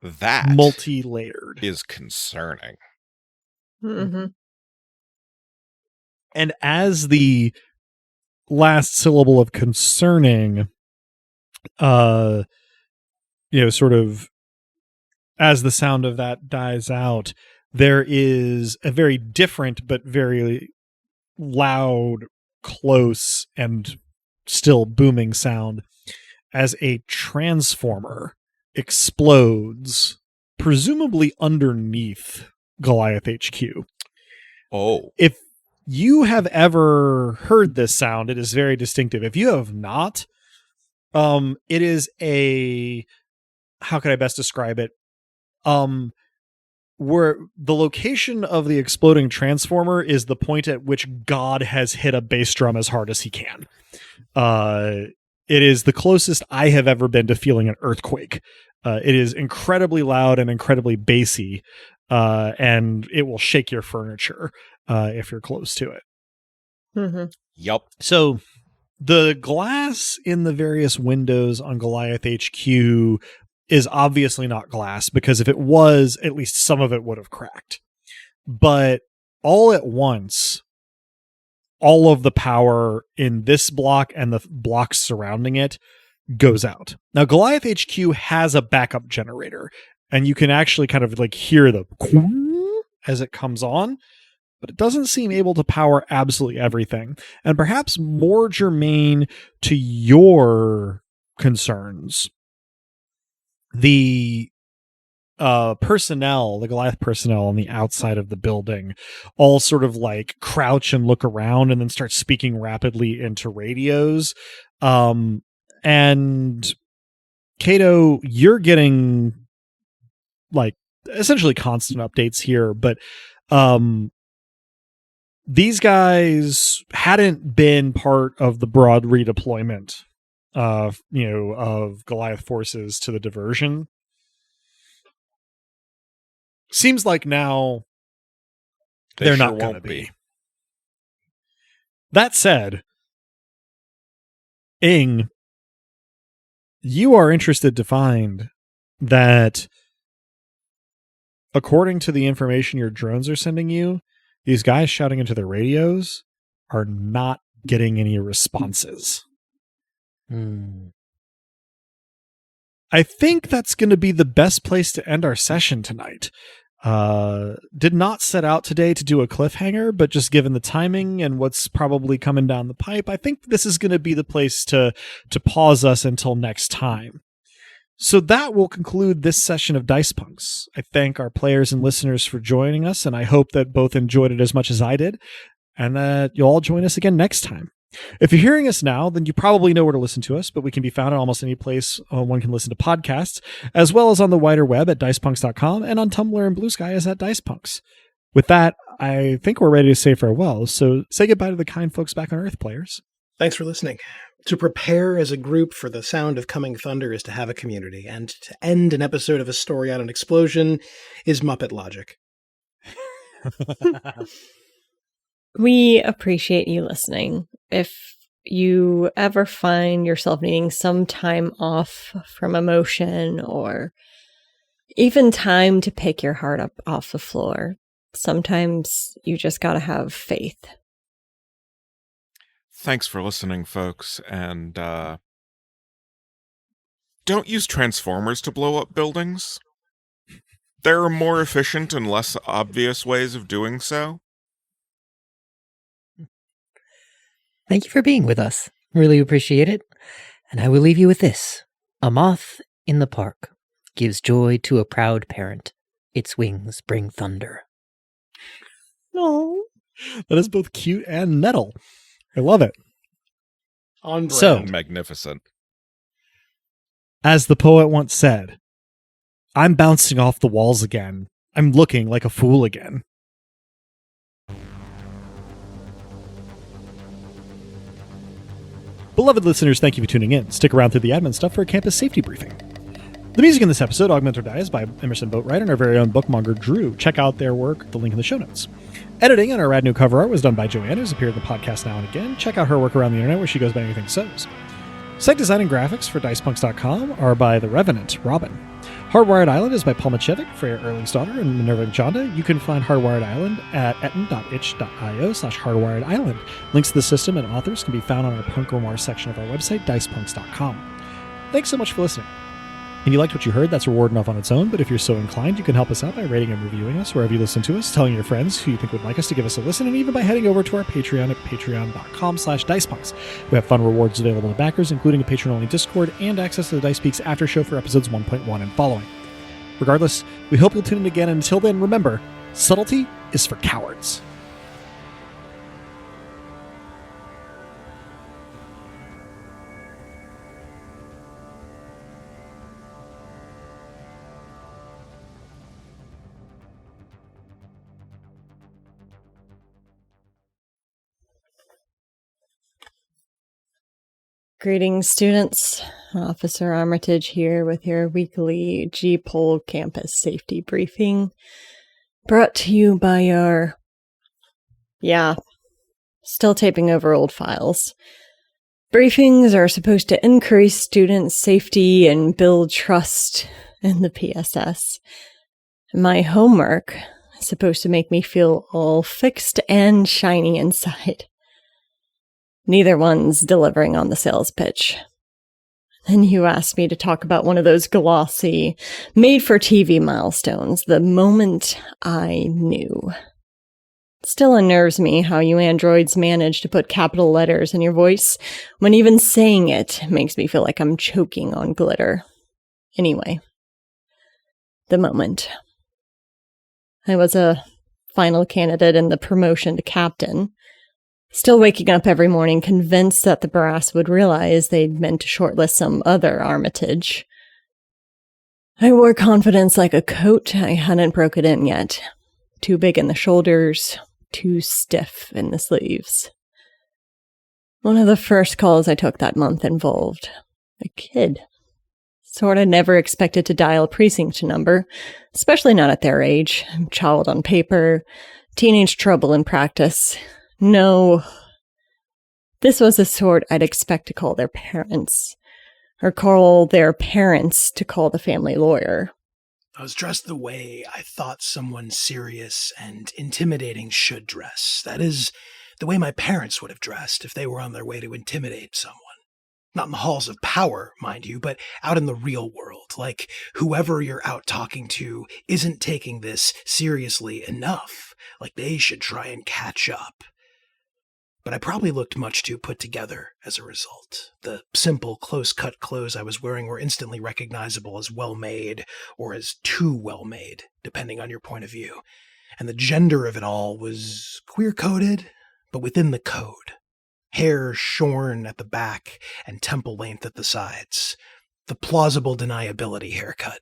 that multi-layered is concerning. Mm-hmm. And as the last syllable of concerning, sort of as the sound of that dies out, there is a very different but very loud, close, and still booming sound as a transformer explodes, presumably underneath Goliath HQ. Oh. If you have ever heard this sound, it is very distinctive. If you have not, it is a, how could I best describe it? Where the location of the exploding transformer is the point at which God has hit a bass drum as hard as he can. It is the closest I have ever been to feeling an earthquake. It is incredibly loud and incredibly bassy, and it will shake your furniture if you're close to it. Mm-hmm. Yup. So the glass in the various windows on Goliath HQ is obviously not glass, because if it was, at least some of it would have cracked. But all at once, all of the power in this block and the blocks surrounding it goes out. Now, Goliath HQ has a backup generator, and you can actually kind of like hear the as it comes on, but it doesn't seem able to power absolutely everything. And perhaps more germane to your concerns, the personnel, the Goliath personnel on the outside of the building, all sort of like crouch and look around and then start speaking rapidly into radios. And Kato, you're getting like essentially constant updates here, but these guys hadn't been part of the broad redeployment of Goliath forces to the diversion. Seems like now they're sure not going to won't be. That said, Ing, you are interested to find that, according to the information your drones are sending you, these guys shouting into their radios are not getting any responses. I think that's going to be the best place to end our session tonight. Did not set out today to do a cliffhanger, but just given the timing and what's probably coming down the pipe, I think this is going to be the place to pause us until next time. So that will conclude this session of Dice Punks. I thank our players and listeners for joining us, and I hope that both enjoyed it as much as I did, and that you'll all join us again next time. If you're hearing us now, then you probably know where to listen to us, but we can be found at almost any place one can listen to podcasts, as well as on the wider web at dicepunks.com and on Tumblr and Blue Sky as at dicepunks. With that, I think we're ready to say farewell, so say goodbye to the kind folks back on Earth, players. Thanks for listening. To prepare as a group for the sound of coming thunder is to have a community, and to end an episode of a story on an explosion is Muppet logic. We appreciate you listening. If you ever find yourself needing some time off from emotion, or even time to pick your heart up off the floor, sometimes you just gotta have faith. Thanks for listening, folks, and don't use transformers to blow up buildings. There are more efficient and less obvious ways of doing so. Thank you for being with us. Really appreciate it. And I will leave you with this. A moth in the park gives joy to a proud parent. Its wings bring thunder. No, that is both cute and metal. I love it. On brand. So, Magnificent. as the poet once said, I'm bouncing off the walls again. I'm looking like a fool again. Beloved listeners, thank you for tuning in. Stick around through the admin stuff for a campus safety briefing. The music in this episode, Augment or Die, is by Emerson, Boatwright, and our very own bookmonger, Drew. Check out their work, the link in the show notes. Editing and our rad new cover art was done by Joanne, who's appeared in the podcast now and again. Check out her work around the internet, where she goes by anything so's. Site design and graphics for DicePunks.com are by The Revenant, Robin. Hardwired Island is by Paul Macevic, Freya Erling's daughter, and Minerva Nchanda. You can find Hardwired Island at etten.itch.io/hardwired island. Links to the system and authors can be found on our Punk Grimoire section of our website, dicepunks.com. Thanks so much for listening. And you liked what you heard, that's reward enough on its own, but if you're so inclined, you can help us out by rating and reviewing us wherever you listen to us, telling your friends who you think would like us to give us a listen, and even by heading over to our Patreon at patreon.com/dicepunks. We have fun rewards available to backers, including a patron-only Discord and access to the Dice Peaks after show for episodes 1.1 and following. Regardless, we hope you'll tune in again, and until then, remember, subtlety is for cowards. Greetings, students. Officer Armitage here with your weekly G-Pole campus safety briefing. Brought to you by our... still taping over old files. Briefings are supposed to increase student safety and build trust in the PSS. My homework is supposed to make me feel all fixed and shiny inside. Neither one's delivering on the sales pitch. Then you asked me to talk about one of those glossy, made-for-TV milestones the moment I knew. It still unnerves me how you androids manage to put capital letters in your voice when even saying it makes me feel like I'm choking on glitter. Anyway, the moment. I was a final candidate in the promotion to captain. Still waking up every morning convinced that the brass would realize they'd meant to shortlist some other Armitage. I wore confidence like a coat. I hadn't broken in yet. Too big in the shoulders, too stiff in the sleeves. One of the first calls I took that month involved a kid. Sorta never expected to dial a precinct number, especially not at their age. Child on paper, teenage trouble in practice. No, this was the sort I'd expect to call their parents, or call their parents to call the family lawyer. I was dressed the way I thought someone serious and intimidating should dress. That is, the way my parents would have dressed if they were on their way to intimidate someone. Not in the halls of power, mind you, but out in the real world, like whoever you're out talking to isn't taking this seriously enough, like they should try and catch up. But I probably looked much too put together as a result. The simple, close-cut clothes I was wearing were instantly recognizable as well-made, or as too well-made, depending on your point of view. And the gender of it all was queer-coded, but within the code. Hair shorn at the back and temple length at the sides. The plausible deniability haircut.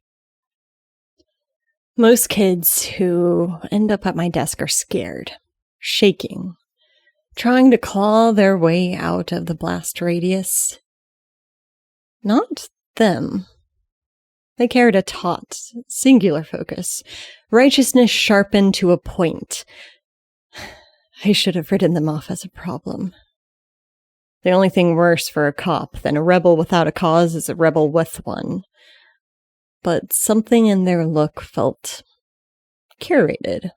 Most kids who end up at my desk are scared, shaking, trying to claw their way out of the blast radius. Not them. They carried a taut, singular focus, righteousness sharpened to a point. I should have written them off as a problem. The only thing worse for a cop than a rebel without a cause is a rebel with one. But something in their look felt curated.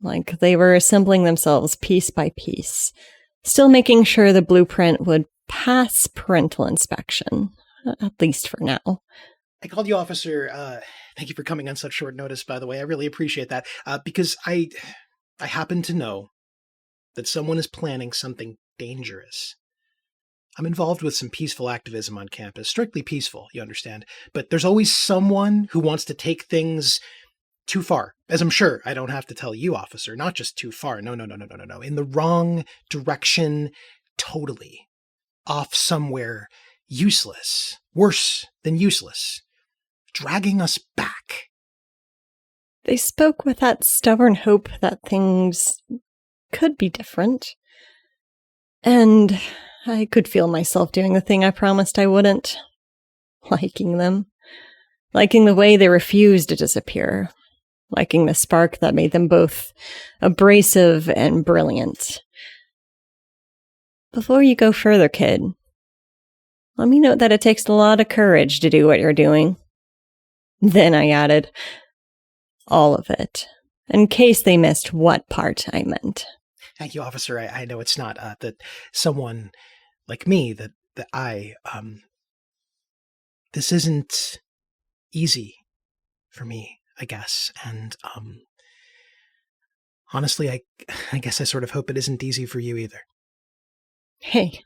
Like they were assembling themselves piece by piece, still making sure the blueprint would pass parental inspection, at least for now. I called you, officer. Thank you for coming on such short notice, by the way. I really appreciate that. Because I happen to know that someone is planning something dangerous. I'm involved with some peaceful activism on campus, strictly peaceful, you understand. But there's always someone who wants to take things too far, as I'm sure I don't have to tell you, officer. Not just too far. No. In the wrong direction, totally. Off somewhere useless. Worse than useless. Dragging us back. They spoke with that stubborn hope that things could be different. And I could feel myself doing the thing I promised I wouldn't. Liking them. Liking the way they refused to disappear. Liking the spark that made them both abrasive and brilliant. Before you go further, kid, let me note that it takes a lot of courage to do what you're doing. Then I added all of it, in case they missed what part I meant. Thank you, officer. I know it's not that someone like me, that I, this isn't easy for me, I guess. And, honestly, I guess I sort of hope it isn't easy for you either. Hey,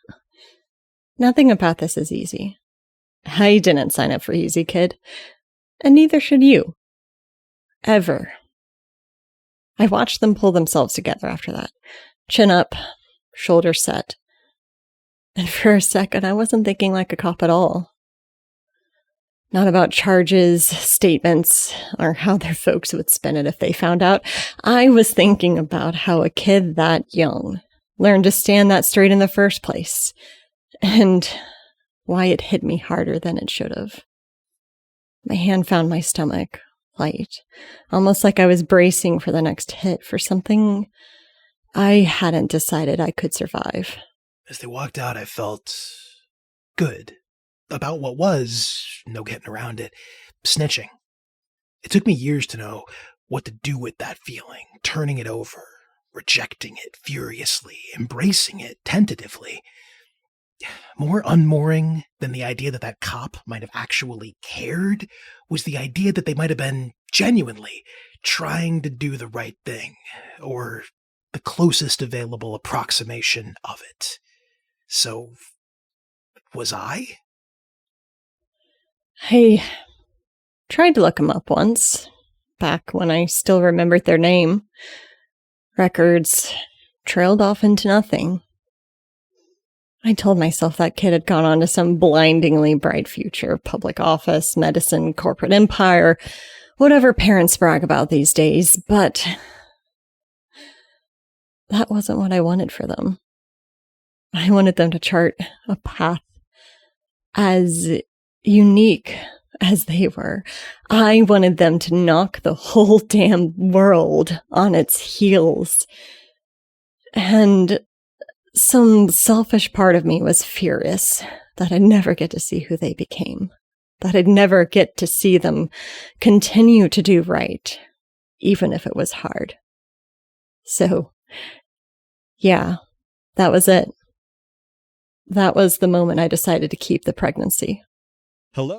nothing about this is easy. I didn't sign up for easy, kid. And neither should you. Ever. I watched them pull themselves together after that. Chin up, shoulders set. And for a second, I wasn't thinking like a cop at all. Not about charges, statements, or how their folks would spin it if they found out. I was thinking about how a kid that young learned to stand that straight in the first place. And why it hit me harder than it should have. My hand found my stomach, light, almost like I was bracing for the next hit, for something I hadn't decided I could survive. As they walked out, I felt good about what was, no getting around it, snitching. It took me years to know what to do with that feeling, turning it over, rejecting it furiously, embracing it tentatively. More unmooring than the idea that that cop might have actually cared was the idea that they might have been genuinely trying to do the right thing, or the closest available approximation of it. So, was I? I tried to look them up once, back when I still remembered their name. Records trailed off into nothing. I told myself that kid had gone on to some blindingly bright future, public office, medicine, corporate empire, whatever parents brag about these days, but that wasn't what I wanted for them. I wanted them to chart a path as unique as they were. I wanted them to knock the whole damn world on its heels. And some selfish part of me was furious that I'd never get to see who they became, that I'd never get to see them continue to do right, even if it was hard. So, yeah, that was it. That was the moment I decided to keep the pregnancy. Hello?